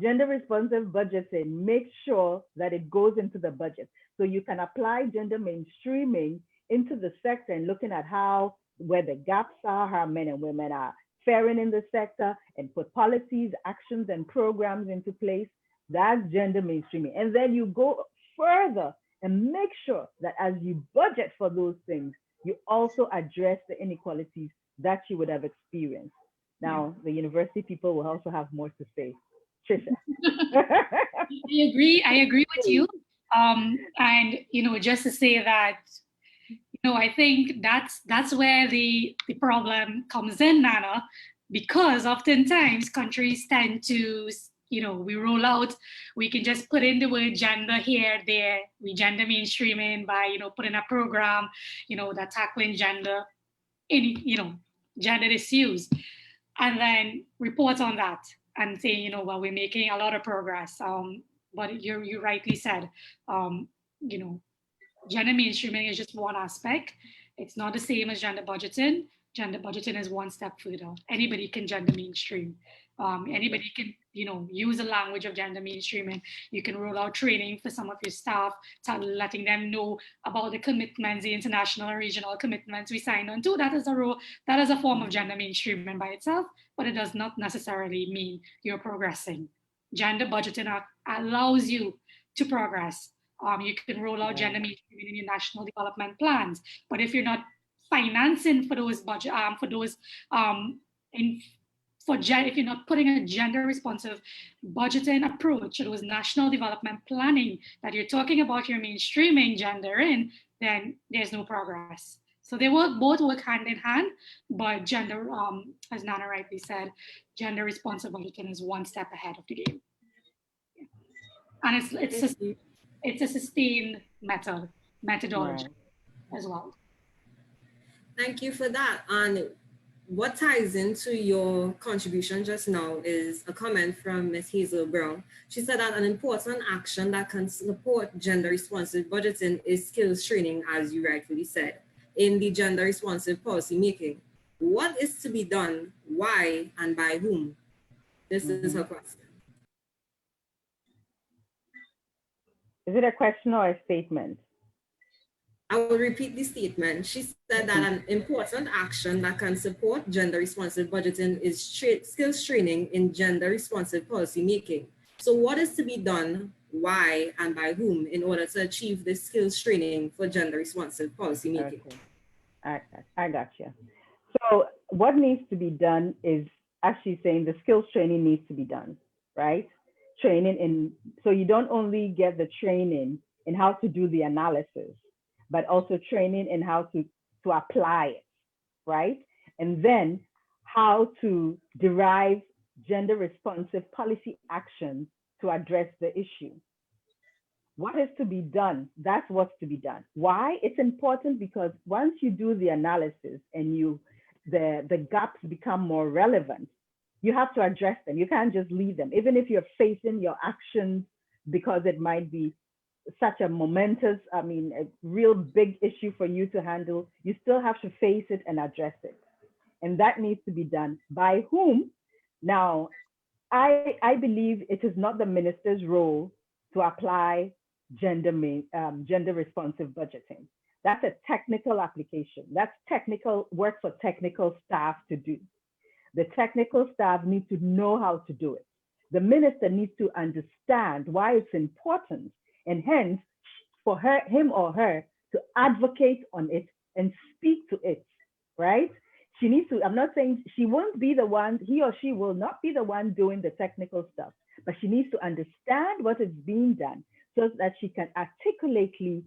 Gender responsive budgeting makes sure that it goes into the budget. So you can apply gender mainstreaming into the sector and looking at where the gaps are, how men and women are faring in the sector, and put policies, actions, and programs into place. That's gender mainstreaming. And then you go further and make sure that as you budget for those things, you also address the inequalities that you would have experienced. Now, the university people will also have more to say. Tricia. I agree with you. And, just to say that, I think that's where the problem comes in, Nana, because oftentimes countries tend to, we roll out, we can just put in the word gender here, there, we gender mainstreaming by, putting a program, that tackling gender, gender issues, and then report on that and say, well, we're making a lot of progress. But you rightly said, gender mainstreaming is just one aspect. It's not the same as gender budgeting. Gender budgeting is one step further. Anybody can gender mainstream. Anybody can, use the language of gender mainstreaming. You can roll out training for some of your staff, letting them know about the commitments, the international and regional commitments we signed on to. That is a form of gender mainstreaming by itself, but it does not necessarily mean you're progressing. Gender budgeting allows you to progress. You can roll out gender mainstreaming in your national development plans, but if you're not financing for those budget, if you're not putting a gender responsive budgeting approach to those national development planning that you're talking about, your mainstreaming gender in, then there's no progress. So they both work hand in hand, but gender, as Nana rightly said, gender responsive budgeting is one step ahead of the game. And it's a sustained methodology as well. Thank you for that. And what ties into your contribution just now is a comment from Ms. Hazel Brown. She said that an important action that can support gender responsive budgeting is skills training, as you rightfully said, in the gender responsive policy making. What is to be done, why, and by whom? This is her question. Is it a question or a statement? I will repeat the statement. She said that an important action that can support gender responsive budgeting is skills training in gender responsive policy making. So what is to be done, why, and by whom in order to achieve this skills training for gender responsive policy making? Okay. I got you. So what needs to be done is actually saying the skills training needs to be done, right? So you don't only get the training in how to do the analysis, but also training in how to apply it, right? And then how to derive gender responsive policy action to address the issue. What is to be done? That's what's to be done. Why? It's important because once you do the analysis and the gaps become more relevant, you have to address them. You can't just leave them. Even if you're facing your actions because it might be such a momentous, a real big issue for you to handle, you still have to face it and address it. And that needs to be done. By whom? Now, I believe it is not the minister's role to apply gender responsive budgeting. That's a technical application. That's technical work for technical staff to do. The technical staff need to know how to do it. The minister needs to understand why it's important, and hence for him or her to advocate on it and speak to it, right? She needs to, I'm not saying she won't be the one, he or she will not be the one doing the technical stuff, but she needs to understand what is being done so that she can articulately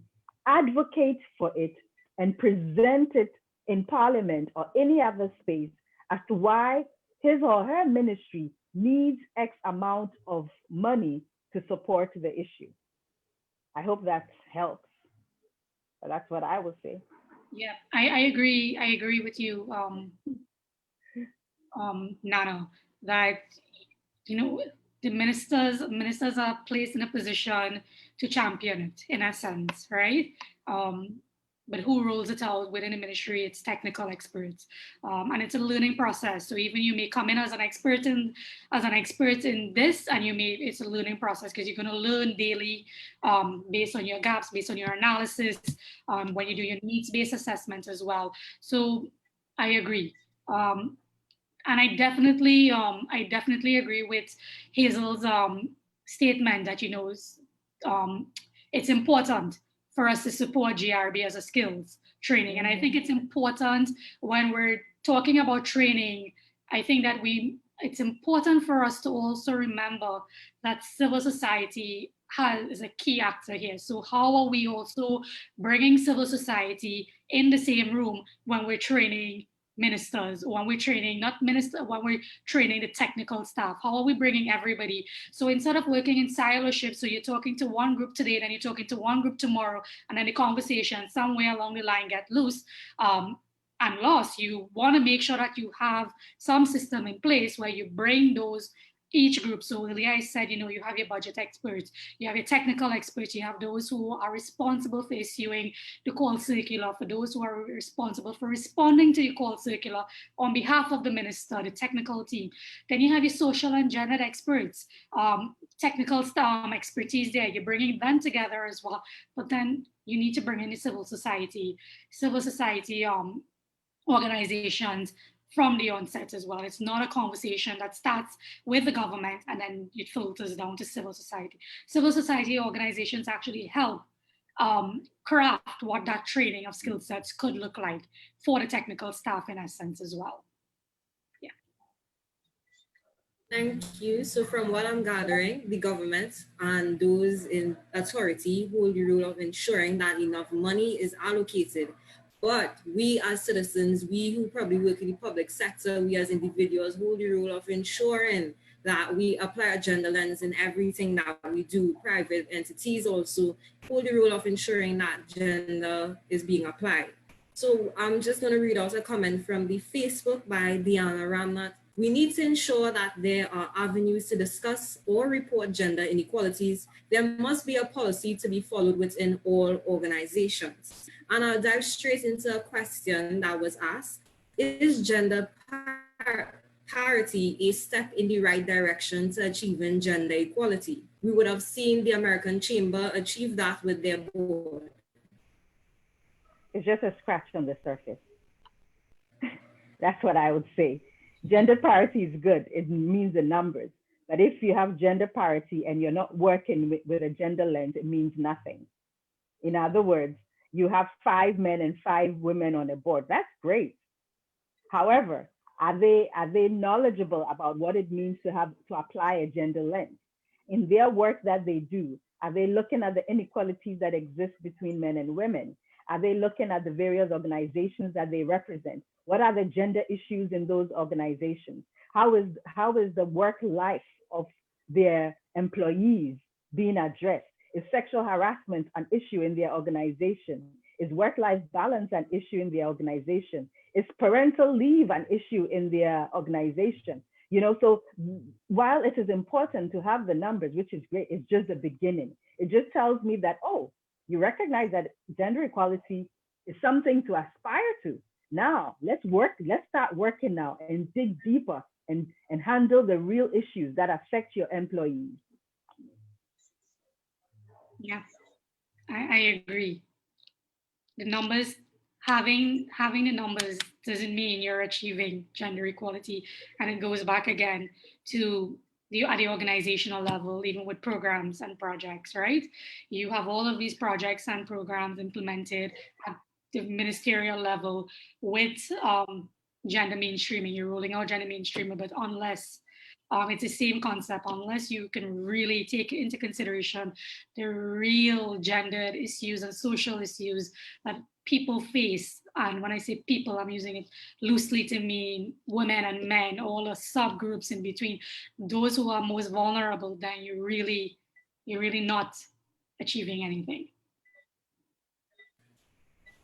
advocate for it, and present it in Parliament or any other space as to why his or her ministry needs X amount of money to support the issue. I hope that helps. But that's what I would say. Yeah, I agree. I agree with you, Nana, that the ministers are placed in a position to champion it in a sense, right? But who rolls it out within the ministry? It's technical experts, and it's a learning process. So even you may come in as an expert in this, and it's a learning process because you're going to learn daily based on your gaps, based on your analysis, when you do your needs-based assessment as well. So I agree. And I definitely agree with Hazel's statement that it's important for us to support GRB as a skills training, and I think it's important when we're talking about training. I think that it's important for us to also remember that civil society is a key actor here. So how are we also bringing civil society in the same room when we're training ministers, when we're training when we're training the technical staff? How are we bringing everybody? So instead of working in siloship, so you're talking to one group today, then you're talking to one group tomorrow, and then the conversation somewhere along the line get loose and lost. You want to make sure that you have some system in place where you bring each group. So earlier I said, you have your budget experts, you have your technical experts, you have those who are responsible for issuing the call circular, for those who are responsible for responding to your call circular on behalf of the minister, the technical team. Then you have your social and gender experts, technical expertise there. You're bringing them together as well. But then you need to bring in the civil society organizations from the onset as well. It's not a conversation that starts with the government and then it filters down to civil society. Civil society organizations actually help craft what that training of skill sets could look like for the technical staff in essence as well. Yeah. Thank you. So from what I'm gathering, the government and those in authority hold the role of ensuring that enough money is allocated. But we as citizens, we who probably work in the public sector, we as individuals hold the role of ensuring that we apply a gender lens in everything that we do. Private entities also hold the role of ensuring that gender is being applied. So I'm just going to read out a comment from the Facebook by Diana Ramnath. We need to ensure that there are avenues to discuss or report gender inequalities. There must be a policy to be followed within all organizations. And I'll dive straight into a question that was asked. Is gender parity a step in the right direction to achieving gender equality? We would have seen the American Chamber achieve that with their board. It's just a scratch on the surface. That's what I would say. Gender parity is good. It means the numbers. But if you have gender parity and you're not working with a gender lens, it means nothing. In other words, you have 5 men and 5 women on a board. That's great. However, are they knowledgeable about what it means to apply a gender lens? In their work that they do, are they looking at the inequalities that exist between men and women? Are they looking at the various organizations that they represent? What are the gender issues in those organizations? How is the work life of their employees being addressed? Is sexual harassment an issue in their organization? Is work-life balance an issue in their organization? Is parental leave an issue in their organization? So while it is important to have the numbers, which is great, it's just the beginning. It just tells me that, oh, you recognize that gender equality is something to aspire to. Now, let's start working now and dig deeper and handle the real issues that affect your employees. Yeah, I agree. The numbers, having the numbers doesn't mean you're achieving gender equality. And it goes back again to at the organizational level, even with programs and projects, right? You have all of these projects and programs implemented at the ministerial level with gender mainstreaming. You're rolling out gender mainstreaming, but unless It's the same concept, unless you can really take into consideration the real gendered issues and social issues that people face. And when I say people, I'm using it loosely to mean women and men, all the subgroups in between, those who are most vulnerable, then you're really not achieving anything.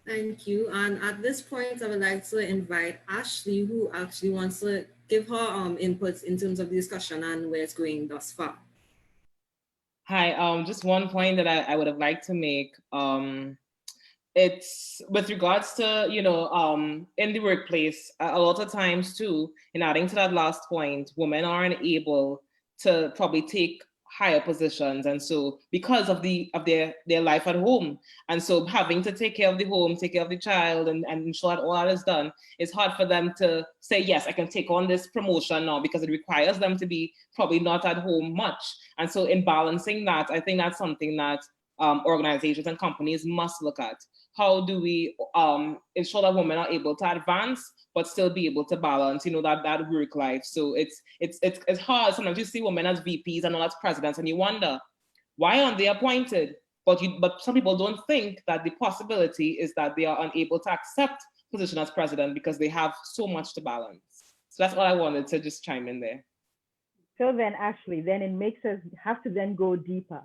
Thank you. And at this point, I would like to invite Ashlee, who actually wants to give her inputs in terms of the discussion and where it's going thus far. Hi, just one point that I would have liked to make. It's with regards to, in the workplace, a lot of times too, in adding to that last point, women aren't able to probably take higher positions, and so because of their life at home, and so having to take care of the home, take care of the child, and ensure that all that is done, it's hard for them to say, yes, I can take on this promotion now, because it requires them to be probably not at home much. And so in balancing that, I think that's something that organizations and companies must look at. How do we ensure that women are able to advance but still be able to balance, that work life? So it's hard. Sometimes you see women as VPs and all as presidents, and you wonder, why aren't they appointed? But some people don't think that the possibility is that they are unable to accept position as president because they have so much to balance. So that's all I wanted to just chime in there. So then, Ashlee, then it makes us have to then go deeper.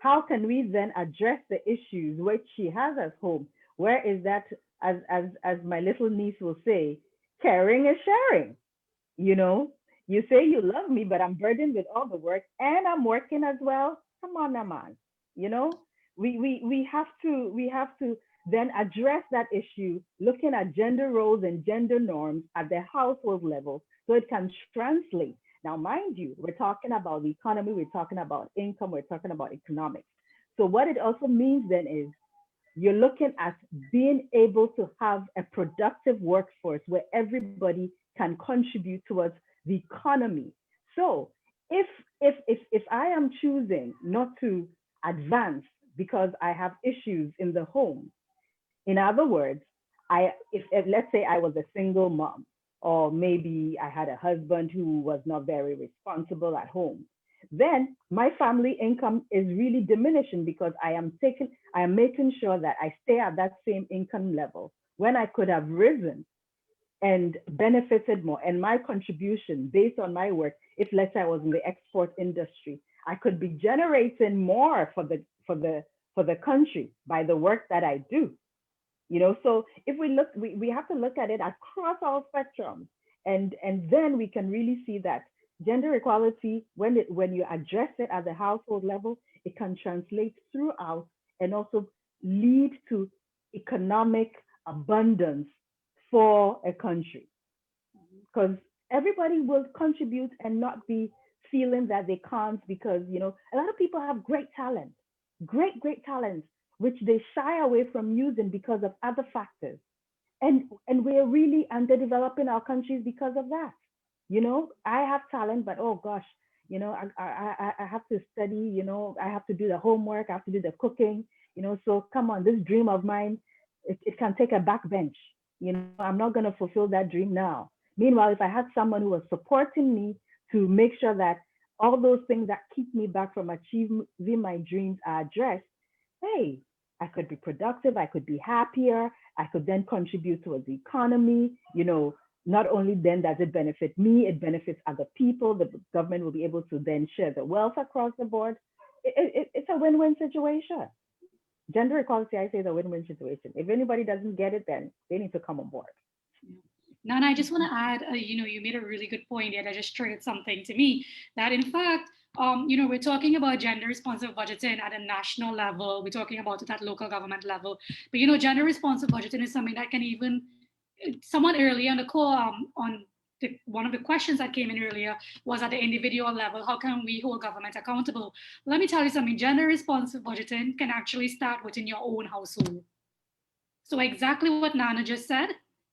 How can we then address the issues which she has at home? Where is that, as my little niece will say, caring is sharing? You say you love me, but I'm burdened with all the work and I'm working as well. Come on, man. We have to then address that issue, looking at gender roles and gender norms at the household level so it can translate. Now, mind you, we're talking about the economy, we're talking about income, we're talking about economics. So what it also means then is you're looking at being able to have a productive workforce where everybody can contribute towards the economy. So if I am choosing not to advance because I have issues in the home, in other words, if let's say I was a single mom, or maybe I had a husband who was not very responsible at home, then my family income is really diminishing because I am making sure that I stay at that same income level when I could have risen and benefited more. And my contribution based on my work, if let's say I was in the export industry, I could be generating more for the country by the work that I do. So if we look, we have to look at it across all spectrums, and then we can really see that gender equality, when you address it at the household level, it can translate throughout and also lead to economic abundance for a country, because everybody will contribute and not be feeling that they can't, because a lot of people have great talent, great talents, which they shy away from using because of other factors. And we're really underdeveloping our countries because of that. I have talent, but oh gosh, I have to study, I have to do the homework, I have to do the cooking, so come on, this dream of mine, it can take a back bench. I'm not going to fulfill that dream now. Meanwhile, if I had someone who was supporting me to make sure that all those things that keep me back from achieving my dreams are addressed, hey, I could be productive, I could be happier, I could then contribute towards the economy. Not only then does it benefit me, it benefits other people. The government will be able to then share the wealth across the board. It's a win-win situation. Gender equality, I say, is a win-win situation. If anybody doesn't get it, then they need to come on board. Nana, I just want to add, you made a really good point there that just triggered something to me, that in fact, we're talking about gender responsive budgeting at a national level. We're talking about it at local government level. But, gender responsive budgeting is something that can even, someone earlier on the call, one of the questions that came in earlier was at the individual level, how can we hold government accountable? Let me tell you something, gender responsive budgeting can actually start within your own household. So exactly what Nana just said,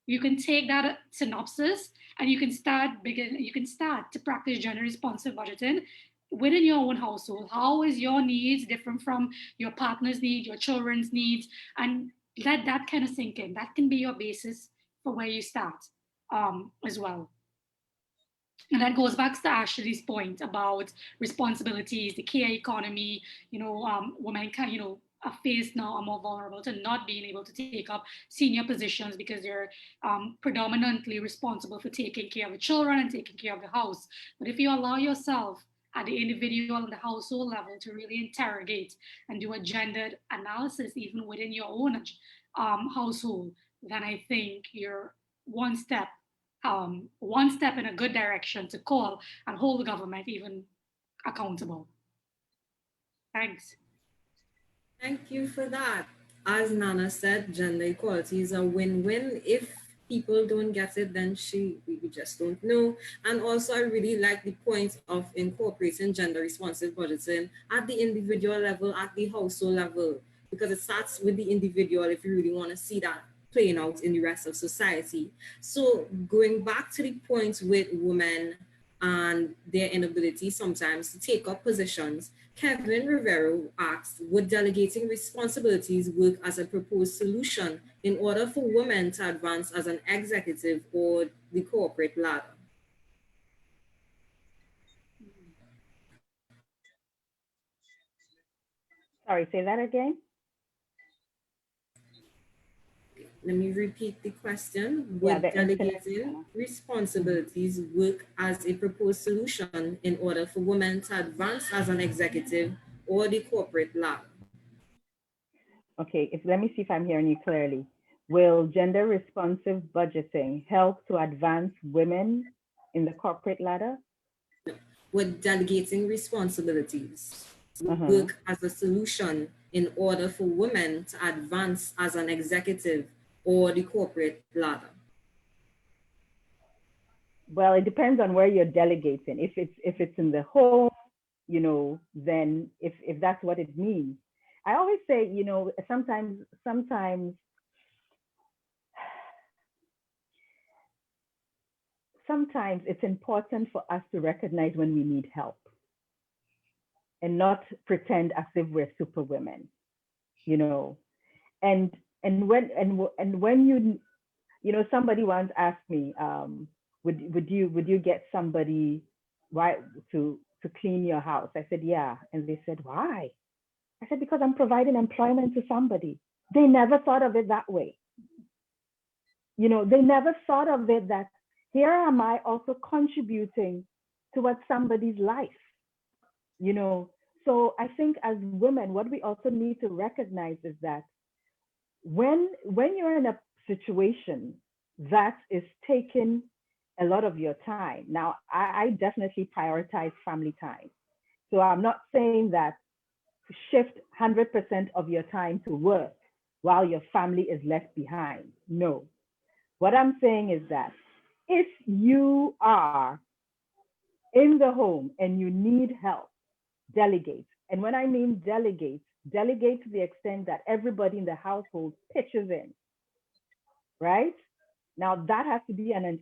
you can take that synopsis and you can start to practice gender responsive budgeting within your own household. How is your needs different from your partner's needs, your children's needs, and let that kind of sink in. That can be your basis for where you start as well. And that goes back to Ashlee's point about responsibilities, the care economy. Women can, are faced now, are more vulnerable to not being able to take up senior positions because they're predominantly responsible for taking care of the children and taking care of the house. But if you allow yourself at the individual and the household level to really interrogate and do a gendered analysis even within your own household, then I think you're one step in a good direction to call and hold the government even accountable. Thanks. Thank you for that. As Nana said, gender equality is a win-win. If people don't get it, then we just don't know. And also, I really like the point of incorporating gender responsive budgeting at the individual level, at the household level, because it starts with the individual if you really want to see that playing out in the rest of society. So going back to the point with women and their inability sometimes to take up positions, Kevin Rivero asked, would delegating responsibilities work as a proposed solution in order for women to advance as an executive or the corporate ladder? Sorry, say that again. Let me repeat the question. Would delegating responsibilities work as a proposed solution in order for women to advance as an executive or the corporate ladder? Okay, let me see if I'm hearing you clearly. Will gender responsive budgeting help to advance women in the corporate ladder? No. Would delegating responsibilities work as a solution in order for women to advance as an executive or the corporate ladder? Well, it depends on where you're delegating. If it's in the home, then if that's what it means. I always say, sometimes it's important for us to recognize when we need help and not pretend as if we're super women, and when somebody once asked me, would you get somebody to clean your house? I said, yeah. And they said, why? I said, because I'm providing employment to somebody. They never thought of it that way. They never thought of it that here am I also contributing towards somebody's life. So I think as women, what we also need to recognize is that when you're in a situation that is taking a lot of your time. Now, I definitely prioritize family time. So I'm not saying that shift 100% of your time to work while your family is left behind. No. What I'm saying is that if you are in the home and you need help, delegate. And when I mean delegate to the extent that everybody in the household pitches in, right? Now that has to be an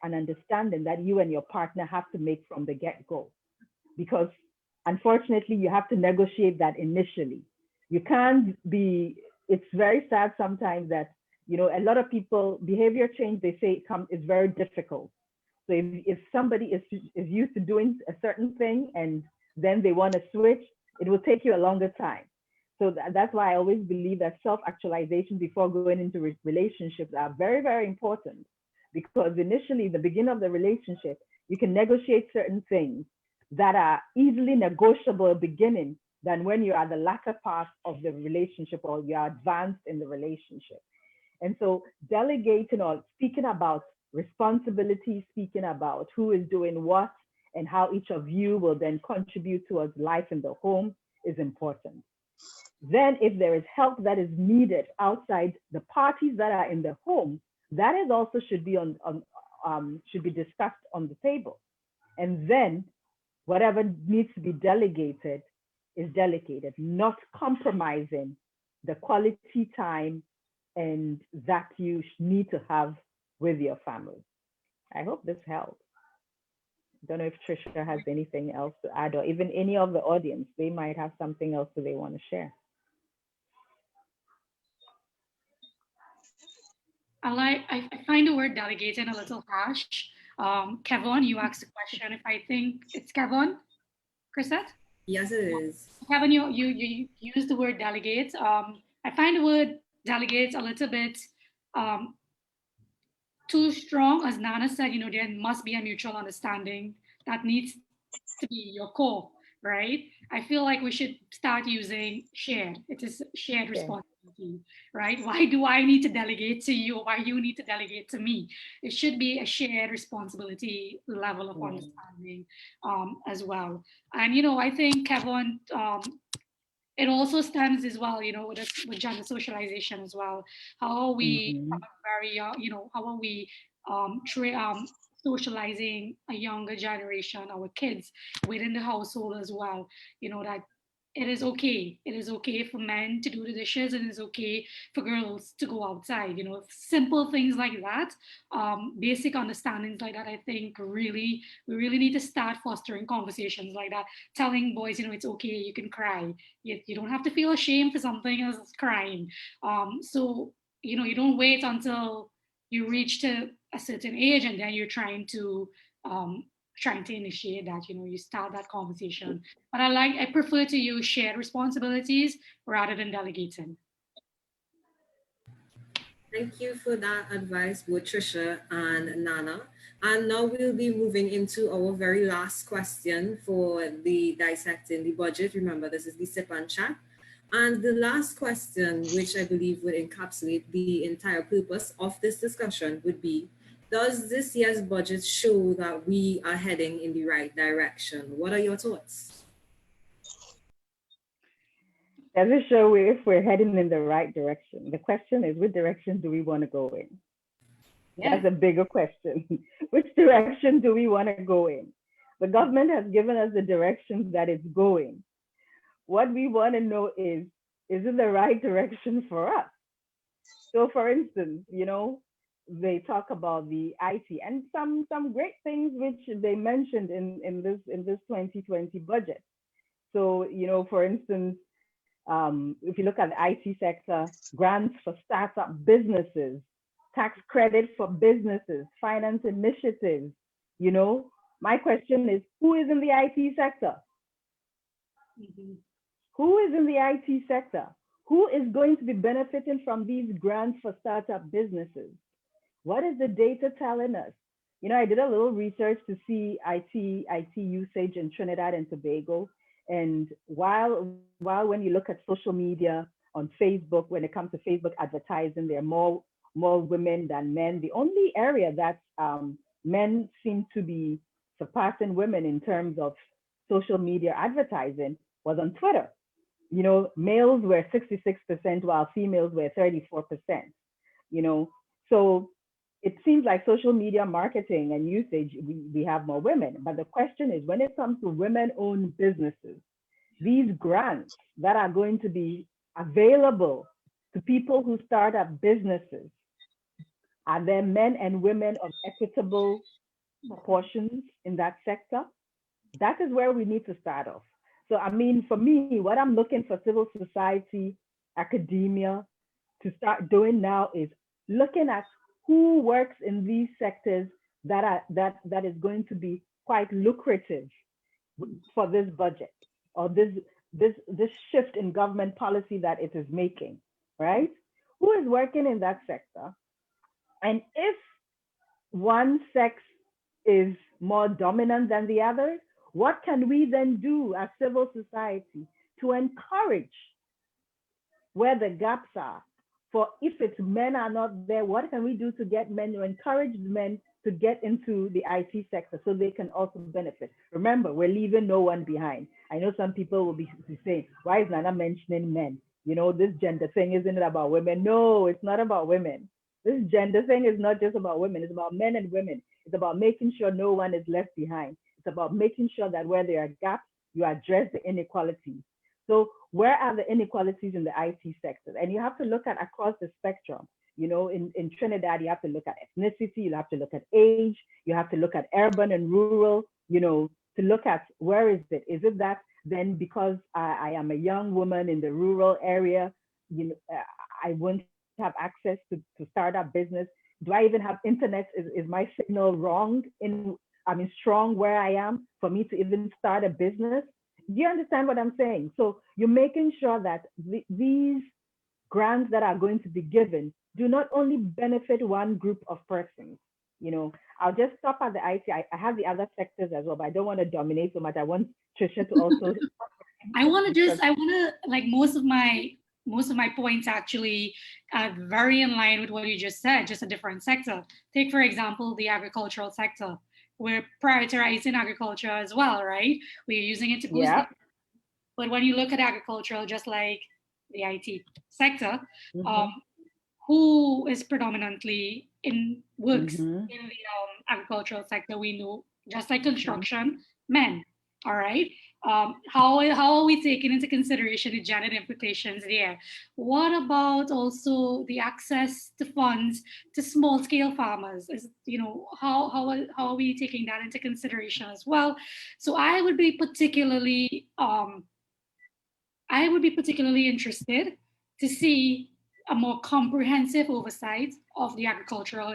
understanding that you and your partner have to make from the get-go, because unfortunately you have to negotiate that initially. You can't be, it's very sad sometimes that, a lot of people, behavior change, they say is very difficult. So if somebody is used to doing a certain thing and then they want to switch, it will take you a longer time. So that's why I always believe that self-actualization before going into relationships are very, very important, because initially, the beginning of the relationship, you can negotiate certain things that are easily negotiable beginning than when you're at the latter part of the relationship or you're advanced in the relationship. And so delegating or speaking about responsibility, speaking about who is doing what and how each of you will then contribute towards life in the home is important. Then if there is help that is needed outside the parties that are in the home, that is also should be discussed on the table. And then whatever needs to be delegated is delegated, not compromising the quality time and that you need to have with your family. I hope this helps. I don't know if Tricia has anything else to add, or even any of the audience, they might have something else that they want to share. I find the word delegating a little harsh. Kevin, you asked a question. If I think it's Kevin, Chrisette? Yes, it is. Kevin, you use the word delegate. I find the word delegate a little bit too strong. As Nana said, there must be a mutual understanding that needs to be your core, right? I feel like we should start using shared. It is shared responsibility, right? Why do I need to delegate to you, or why you need to delegate to me? It should be a shared responsibility level of understanding as well. And I think Kevin, it also stems as well, with gender socialization as well. How are we from a very how are we socializing a younger generation, our kids within the household as well, that it is okay. It is okay for men to do the dishes, and it's okay for girls to go outside. Simple things like that, basic understandings like that. I think we really need to start fostering conversations like that, telling boys, it's okay, you can cry. You don't have to feel ashamed for something as crying. So you don't wait until you reach to a certain age and then you're trying to initiate that. You start that conversation. But I prefer to use shared responsibilities rather than delegating. Thank you for that advice, both Tricia and Nana. And now we'll be moving into our very last question for the dissecting the budget. Remember, this is the sip and chat. And the last question, which I believe would encapsulate the entire purpose of this discussion, would be, does this year's budget show that we are heading in the right direction? What are your thoughts? Does it show if we're heading in the right direction? The question is, which direction do we want to go in? Yeah. That's a bigger question. Which direction do we want to go in? The government has given us the directions that it's going. What we want to know is it the right direction for us? So for instance, they talk about the IT and some great things which they mentioned in this 2020 budget. So, for instance, if you look at the IT sector, grants for startup businesses, tax credit for businesses, finance initiatives, my question is, who is in the IT sector? Who is in the IT sector? Who is going to be benefiting from these grants for startup businesses? What is the data telling us? I did a little research to see IT usage in Trinidad and Tobago. And while when you look at social media on Facebook, when it comes to Facebook advertising, there are more women than men. The only area that men seem to be surpassing women in terms of social media advertising was on Twitter. Males were 66% while females were 34%. So it seems like social media marketing and usage, we have more women. But the question is, when it comes to women-owned businesses, these grants that are going to be available to people who start up businesses, are there men and women of equitable proportions in that sector? That is where we need to start off. So, for me, what I'm looking for civil society, academia to start doing now is looking at who works in these sectors that is going to be quite lucrative for this budget, or this shift in government policy that it is making, right? Who is working in that sector? And if one sex is more dominant than the other, what can we then do as civil society to encourage where the gaps are? For if it's men are not there, what can we do to get men, to encourage men to get into the IT sector so they can also benefit? Remember, we're leaving no one behind. I know some people will be saying, why is Nana mentioning men? This gender thing, isn't it about women? No, it's not about women. This gender thing is not just about women. It's about men and women. It's about making sure no one is left behind. It's about making sure that where there are gaps, you address the inequalities. So where are the inequalities in the IT sector? And you have to look at across the spectrum. In Trinidad, you have to look at ethnicity, you have to look at age, you have to look at urban and rural, to look at where is it? Is it that then because I am a young woman in the rural area, I won't have access to start up business? Do I even have internet? Is my signal wrong strong where I am for me to even start a business? Do you understand what I'm saying? So you're making sure that these grants that are going to be given do not only benefit one group of persons. I'll just stop at the IT. I have the other sectors as well, but I don't want to dominate so much. I want Tricia to also. I want to like most of my points actually are very in line with what you just said, just a different sector. Take, for example, the agricultural sector. We're prioritizing agriculture as well, right? We're using it to boost Yeah. But when you look at agricultural, just like the IT sector, who is predominantly works in the agricultural sector? We know, just like construction, men. All right. How are we taking into consideration the gender implications there? What about also the access to funds to small scale farmers? How are we taking that into consideration as well? So I would be particularly interested to see a more comprehensive oversight of the agricultural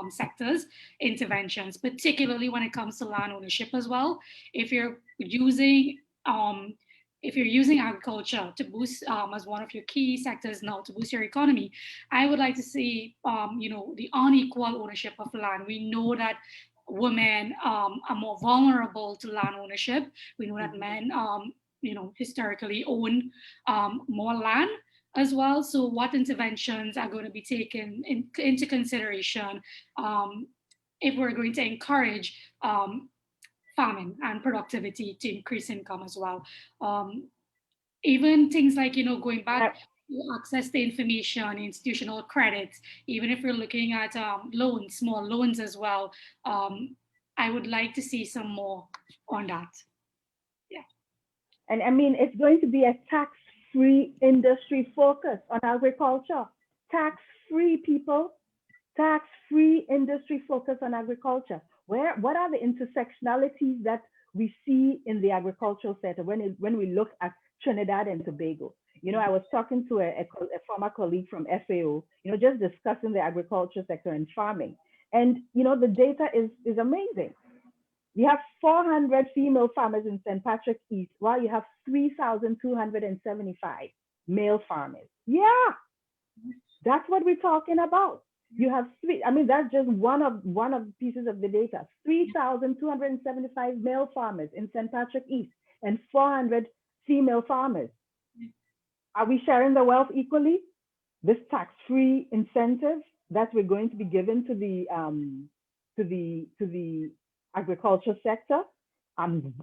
sector's interventions, particularly when it comes to land ownership as well. If you're using agriculture to boost as one of your key sectors now to boost your economy, I would like to see the unequal ownership of land. We know that women are more vulnerable to land ownership. We know that men historically own more land as well. So what interventions are going to be taken into consideration if we're going to encourage farming and productivity to increase income as well? Even things like, going back to access to information, institutional credits, even if we're looking at loans, small loans as well, I would like to see some more on that. And I mean, it's going to be a tax-free industry focus on agriculture. Tax-free, people. Tax-free industry focus on agriculture. What are the intersectionalities that we see in the agricultural sector when we look at Trinidad and Tobago? I was talking to a former colleague from FAO, just discussing the agriculture sector and farming. And, the data is amazing. You have 400 female farmers in St. Patrick East, while you have 3,275 male farmers. Yeah, that's what we're talking about. You have that's just one of pieces of the data. 3,275 male farmers in St. Patrick East and 400 female farmers. Are we sharing the wealth equally? This tax-free incentive that we're going to be given to the agriculture sector, I'm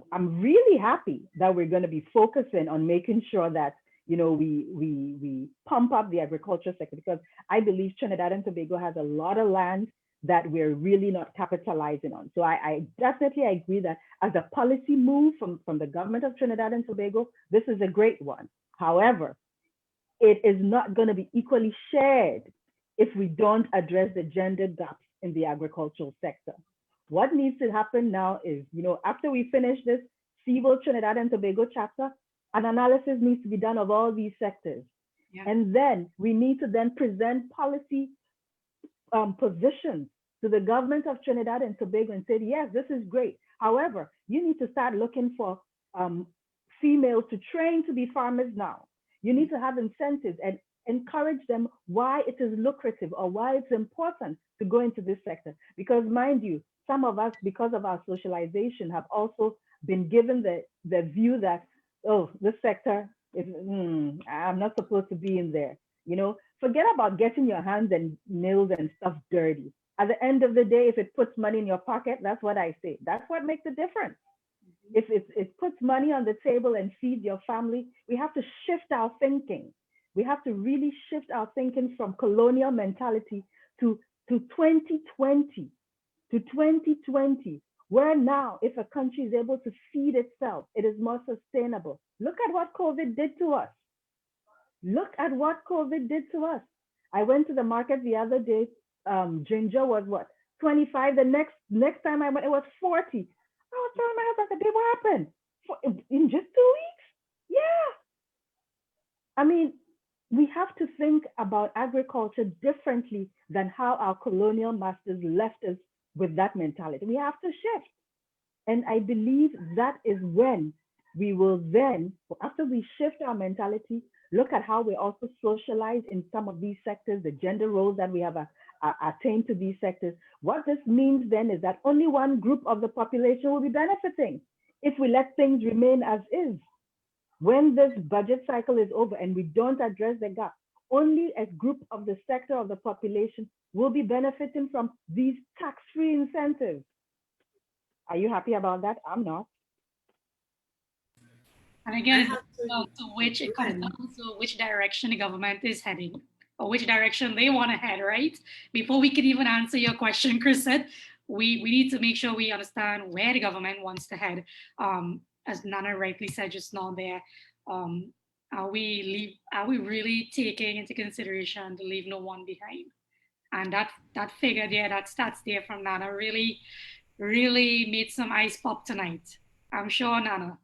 really happy that we're going to be focusing on making sure that we pump up the agriculture sector, because I believe Trinidad and Tobago has a lot of land that we're really not capitalizing on. So I definitely agree that as a policy move from the government of Trinidad and Tobago, this is a great one. However, it is not going to be equally shared if we don't address the gender gaps in the agricultural sector. What needs to happen now is, after we finish this CIVO Trinidad and Tobago chapter, an analysis needs to be done of all these sectors. Yeah. And then we need to then present policy positions to the government of Trinidad and Tobago and say, yes, this is great. However, you need to start looking for females to train to be farmers now. You need to have incentives and encourage them why it is lucrative or why it's important to go into this sector. Because mind you, some of us, because of our socialization, have also been given the view that, oh, this sector is, I'm not supposed to be in there. Forget about getting your hands and nails and stuff dirty. At the end of the day, if it puts money in your pocket, that's what I say. That's what makes a difference. If it puts money on the table and feeds your family, we have to shift our thinking. We have to really shift our thinking from colonial mentality to 2020. To 2020, where now, if a country is able to feed itself, it is more sustainable. Look at what COVID did to us. Look at what COVID did to us. I went to the market the other day. Ginger was what, 25? The next time I went, it was 40. I was telling my husband, babe, what happened? In just 2 weeks? Yeah. I mean, we have to think about agriculture differently than how our colonial masters left us with that mentality. We have to shift. And I believe that is when we will then, after we shift our mentality, look at how we're also socialized in some of these sectors, the gender roles that we have attained to these sectors. What this means then is that only one group of the population will be benefiting if we let things remain as is. When this budget cycle is over and we don't address the gap, only a group of the sector of the population will be benefiting from these tax-free incentives. Are you happy about that? I'm not. And again, which direction the government is heading, or which direction they want to head, right? Before we can even answer your question, Chrisette, we need to make sure we understand where the government wants to head. As Nana rightly said just now there, are we really taking into consideration to leave no one behind? And that figure there, that stats there from Nana really made some eyes pop tonight. I'm sure, Nana.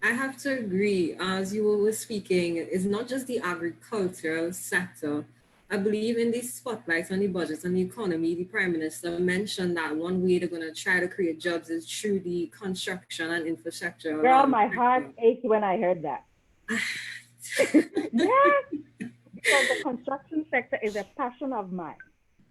I have to agree, as you were speaking, it's not just the agricultural sector. I believe in these spotlights on the budget and the economy, the Prime Minister mentioned that one way they're going to try to create jobs is through the construction and infrastructure. Girl, my heart ached when I heard that. Yes, because the construction sector is a passion of mine.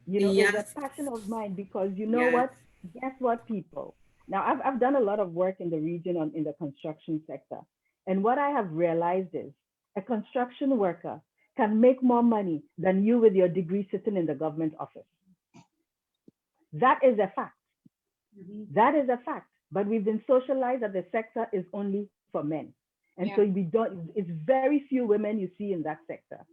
You know, yes. It's a passion of mine because you know what? Guess what, people? Now, I've done a lot of work in the region in the construction sector. And what I have realized is a construction worker can make more money than you with your degree sitting in the government office. That is a fact. That is a fact. But we've been socialized that the sector is only for men. And so it's very few women you see in that sector.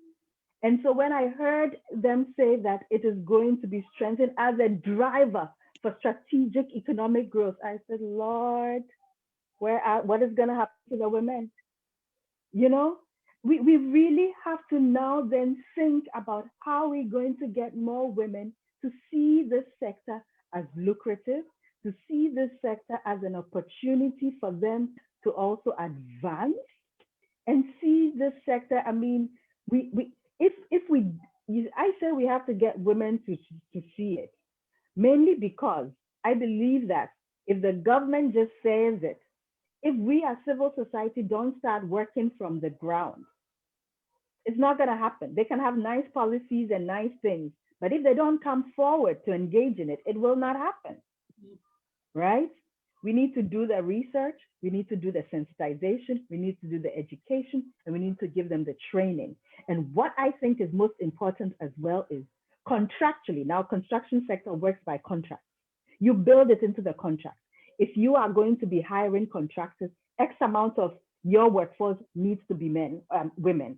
And so when I heard them say that it is going to be strengthened as a driver for strategic economic growth, I said, Lord, what is going to happen to the women? You know, we really have to now then think about how we're going to get more women to see this sector as lucrative, to see this sector as an opportunity for them to also advance and see this sector. I mean, I say we have to get women to see it, mainly because I believe that if the government just says it, if we as civil society don't start working from the ground, it's not going to happen. They can have nice policies and nice things, but if they don't come forward to engage in it, it will not happen, right? We need to do the research, we need to do the sensitization, we need to do the education, and we need to give them the training. And what I think is most important as well is contractually. Now, construction sector works by contract. You build it into the contract. If you are going to be hiring contractors, X amount of your workforce needs to be women.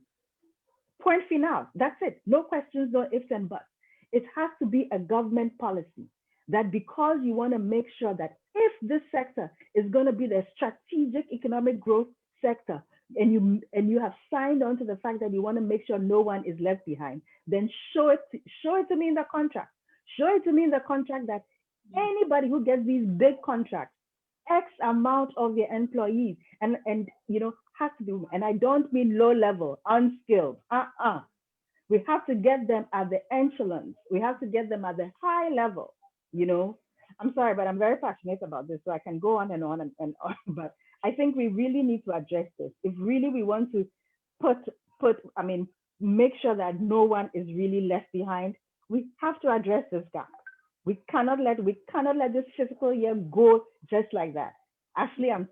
Point final, that's it. No questions, no ifs and buts. It has to be a government policy that because you want to make sure that if this sector is going to be the strategic economic growth sector, and you have signed on to the fact that you want to make sure no one is left behind, then show it to me in the contract. Show it to me in the contract that anybody who gets these big contracts, X amount of your employees, and you know, has to be, and I don't mean low level, unskilled. We have to get them at the echelons. We have to get them at the high level. You know, I'm sorry, but I'm very passionate about this, so I can go on and on and on. But I think we really need to address this. If really we want to make sure that no one is really left behind, we have to address this gap. We cannot let this fiscal year go just like that. Ashlee, I'm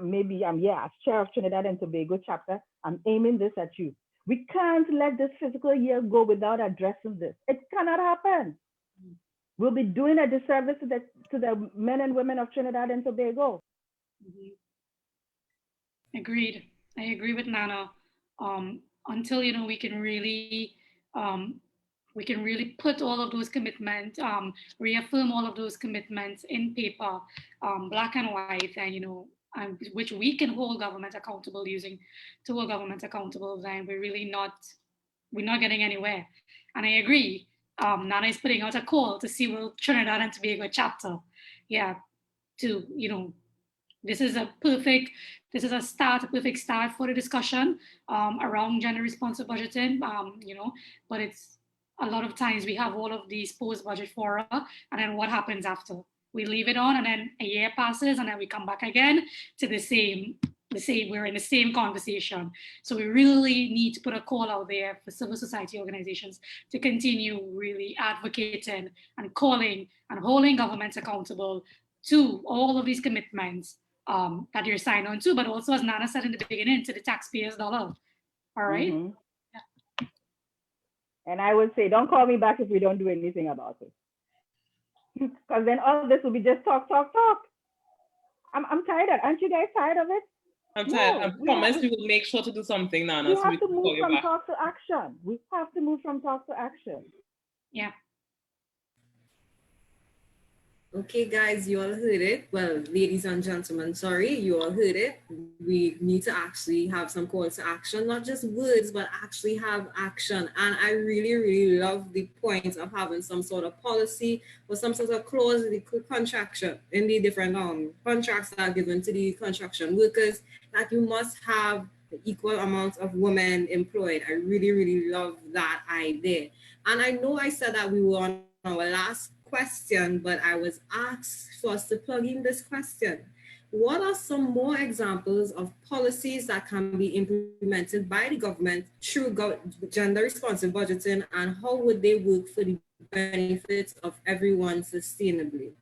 as chair of Trinidad and Tobago chapter, I'm aiming this at you. We can't let this fiscal year go without addressing this. It cannot happen. We'll be doing a disservice to the men and women of Trinidad and Tobago. Agreed. I agree with Nana. Until we can really put all of those commitments, reaffirm all of those commitments in paper, black and white, and which we can hold government accountable to hold government accountable, then we're not getting anywhere. And I agree. Nana is putting out a call to see Trinidad and Tobago chapter, to this is a perfect start for the discussion around gender responsive budgeting. But it's a lot of times we have all of these post-budget fora, and then what happens after? We leave it on, and then a year passes, and then we come back again to the same. We're in the same conversation. So we really need to put a call out there for civil society organizations to continue really advocating and calling and holding governments accountable to all of these commitments that you're signed on to, but also, as Nana said in the beginning, to the taxpayers' dollar. All right? Mm-hmm. Yeah. And I would say, don't call me back if we don't do anything about it. Because then all of this will be just talk. I'm tired of it. Aren't you guys tired of it? I'm tired. I promise we will make sure to do something, Nana. We have to move from talk to action. We have to move from talk to action. Yeah. Okay, guys, you all heard it. Well, ladies and gentlemen, sorry, you all heard it. We need to actually have some calls to action, not just words, but actually have action. And I really, really love the point of having some sort of policy or some sort of clause in the contraction, in the different contracts that are given to the construction workers, that you must have the equal amount of women employed. I really, really love that idea. And I know I said that we were on our last question, but I was asked for us to plug in this question. What are some more examples of policies that can be implemented by the government through gender responsive budgeting, and how would they work for the benefits of everyone sustainably?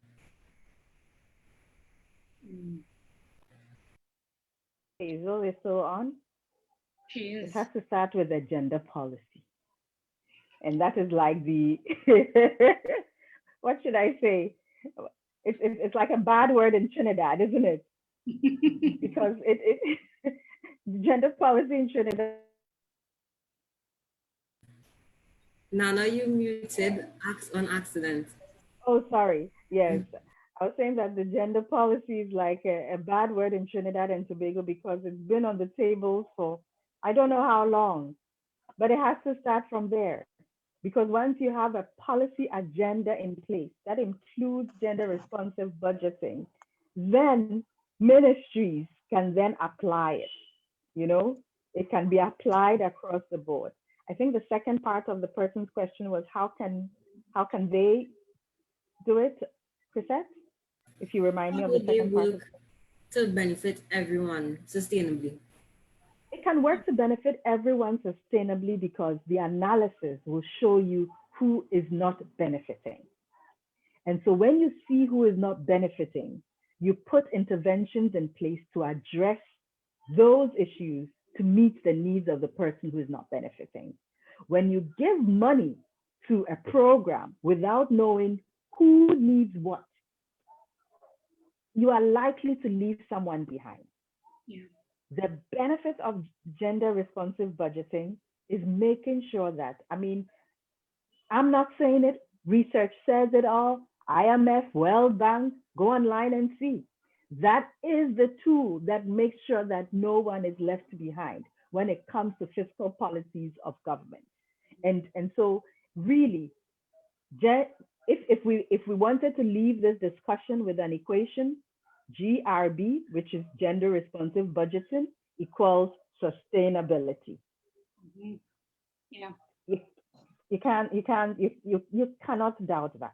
Hazel is still on? She is. It has to start with a gender policy. And that is like the, what should I say? It's like a bad word in Trinidad, isn't it? Because gender policy in Trinidad. Nana, you muted on accident. Oh, sorry. Yes. I was saying that the gender policy is like a bad word in Trinidad and Tobago because it's been on the table for I don't know how long, but it has to start from there. Because once you have a policy agenda in place that includes gender responsive budgeting, then ministries can then apply it. You know, it can be applied across the board. I think the second part of the person's question was how can they do it, Chrisette? If you remind me of the second part. To benefit everyone sustainably. It can work to benefit everyone sustainably because the analysis will show you who is not benefiting. And so when you see who is not benefiting, you put interventions in place to address those issues to meet the needs of the person who is not benefiting. When you give money to a program without knowing who needs what, you are likely to leave someone behind. Yeah. The benefit of gender responsive budgeting is making sure that, I mean, I'm not saying it, research says it all, IMF, World Bank, go online and see. That is the tool that makes sure that no one is left behind when it comes to fiscal policies of government. And so really, if we wanted to leave this discussion with an equation, GRB, which is gender responsive budgeting, equals sustainability. Mm-hmm. Yeah. You cannot doubt that.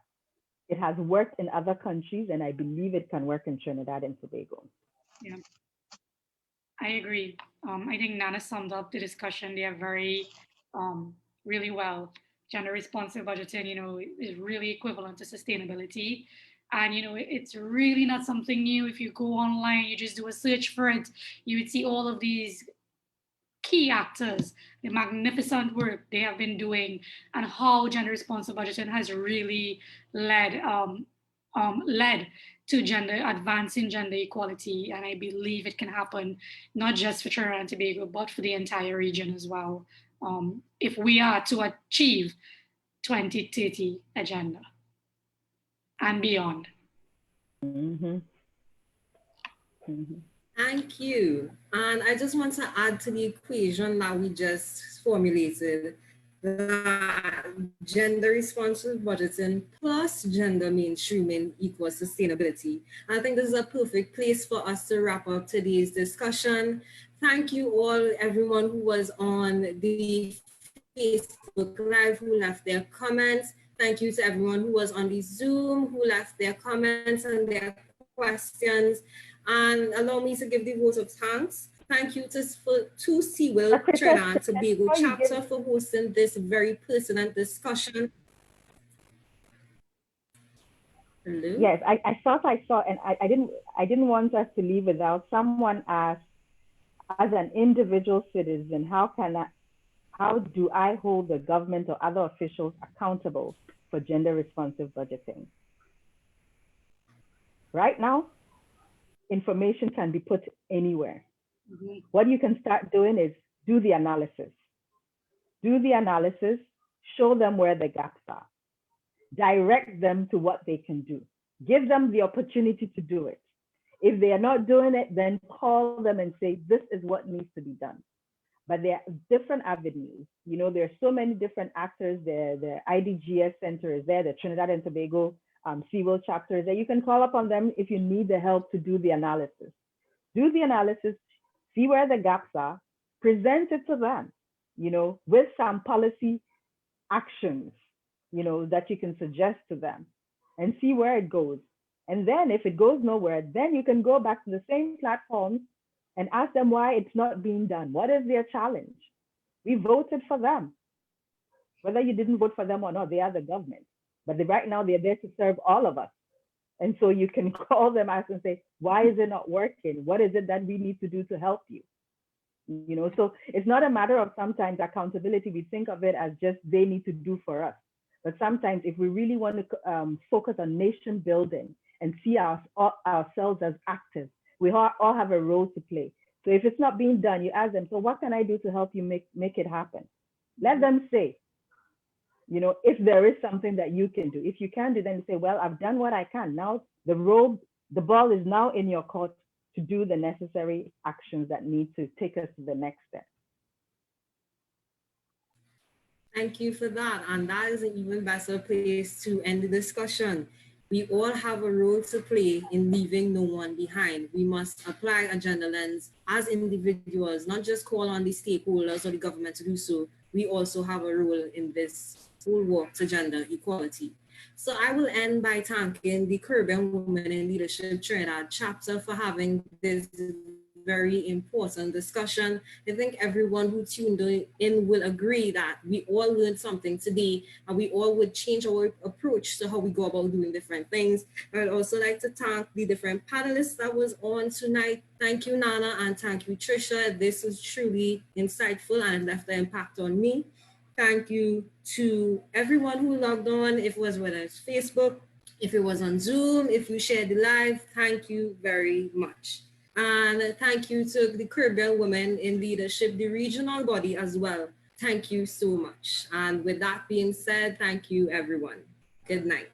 It has worked in other countries, and I believe it can work in Trinidad and Tobago. Yeah, I agree. I think Nana summed up the discussion there very, really well. Gender responsive budgeting, is really equivalent to sustainability. And, it's really not something new. If you go online, you just do a search for it, you would see all of these key actors, the magnificent work they have been doing, and how gender responsive budgeting has really led to advancing gender equality. And I believe it can happen not just for Trinidad and Tobago, but for the entire region as well, if we are to achieve 2030 agenda and beyond. Mm-hmm. Mm-hmm. Thank you. And I just want to add to the equation that we just formulated that gender responsive budgeting plus gender mainstreaming equals sustainability. I think this is a perfect place for us to wrap up today's discussion. Thank you all, everyone who was on the Facebook Live, who left their comments. Thank you to everyone who was on the Zoom, who left their comments and their questions. And allow me to give the vote of thanks. Thank you to CWIL Trinidad and Tobago chapter for hosting this very pertinent discussion. Hello? Yes, I thought I saw, and I didn't want us to leave without someone asked, as an individual citizen, how do I hold the government or other officials accountable for gender responsive budgeting? Right now, information can be put anywhere. Mm-hmm. What you can start doing is do the analysis. Do the analysis, show them where the gaps are. Direct them to what they can do. Give them the opportunity to do it. If they are not doing it, then call them and say, this is what needs to be done. But there are different avenues. You know, there are so many different actors. The IDGS Center is there, the Trinidad and Tobago CWIL chapter is there. You can call upon them if you need the help to do the analysis. Do the analysis, see where the gaps are, present it to them, you know, with some policy actions, you know, that you can suggest to them and see where it goes. And then if it goes nowhere, then you can go back to the same platforms and ask them why it's not being done. What is their challenge? We voted for them. Whether you didn't vote for them or not, they are the government. But right now they're there to serve all of us. And so you can call them out and say, why is it not working? What is it that we need to do to help you? You know, so it's not a matter of sometimes accountability. We think of it as just they need to do for us. But sometimes if we really want to focus on nation building and see ourselves as active, we all have a role to play. So if it's not being done, you ask them, so what can I do to help you make it happen? Let them say, you know, if there is something that you can do. If you can do, then say, well, I've done what I can. Now the ball is now in your court to do the necessary actions that need to take us to the next step. Thank you for that. And that is an even better place to end the discussion. We all have a role to play in leaving no one behind. We must apply a gender lens as individuals, not just call on the stakeholders or the government to do so. We also have a role in this whole work to gender equality. So I will end by thanking the Caribbean Women in Leadership Trinidad chapter for having this very important discussion. I think everyone who tuned in will agree that we all learned something today and we all would change our approach to how we go about doing different things. I would also like to thank the different panelists that was on tonight. Thank you, Nana, and thank you, Tricia. This was truly insightful and it left an impact on me. Thank you to everyone who logged on, if it was whether it's Facebook, if it was on Zoom, if you shared the live, thank you very much. And thank you to the Caribbean Women in Leadership, the regional body as well. Thank you so much. And with that being said, thank you, everyone. Good night.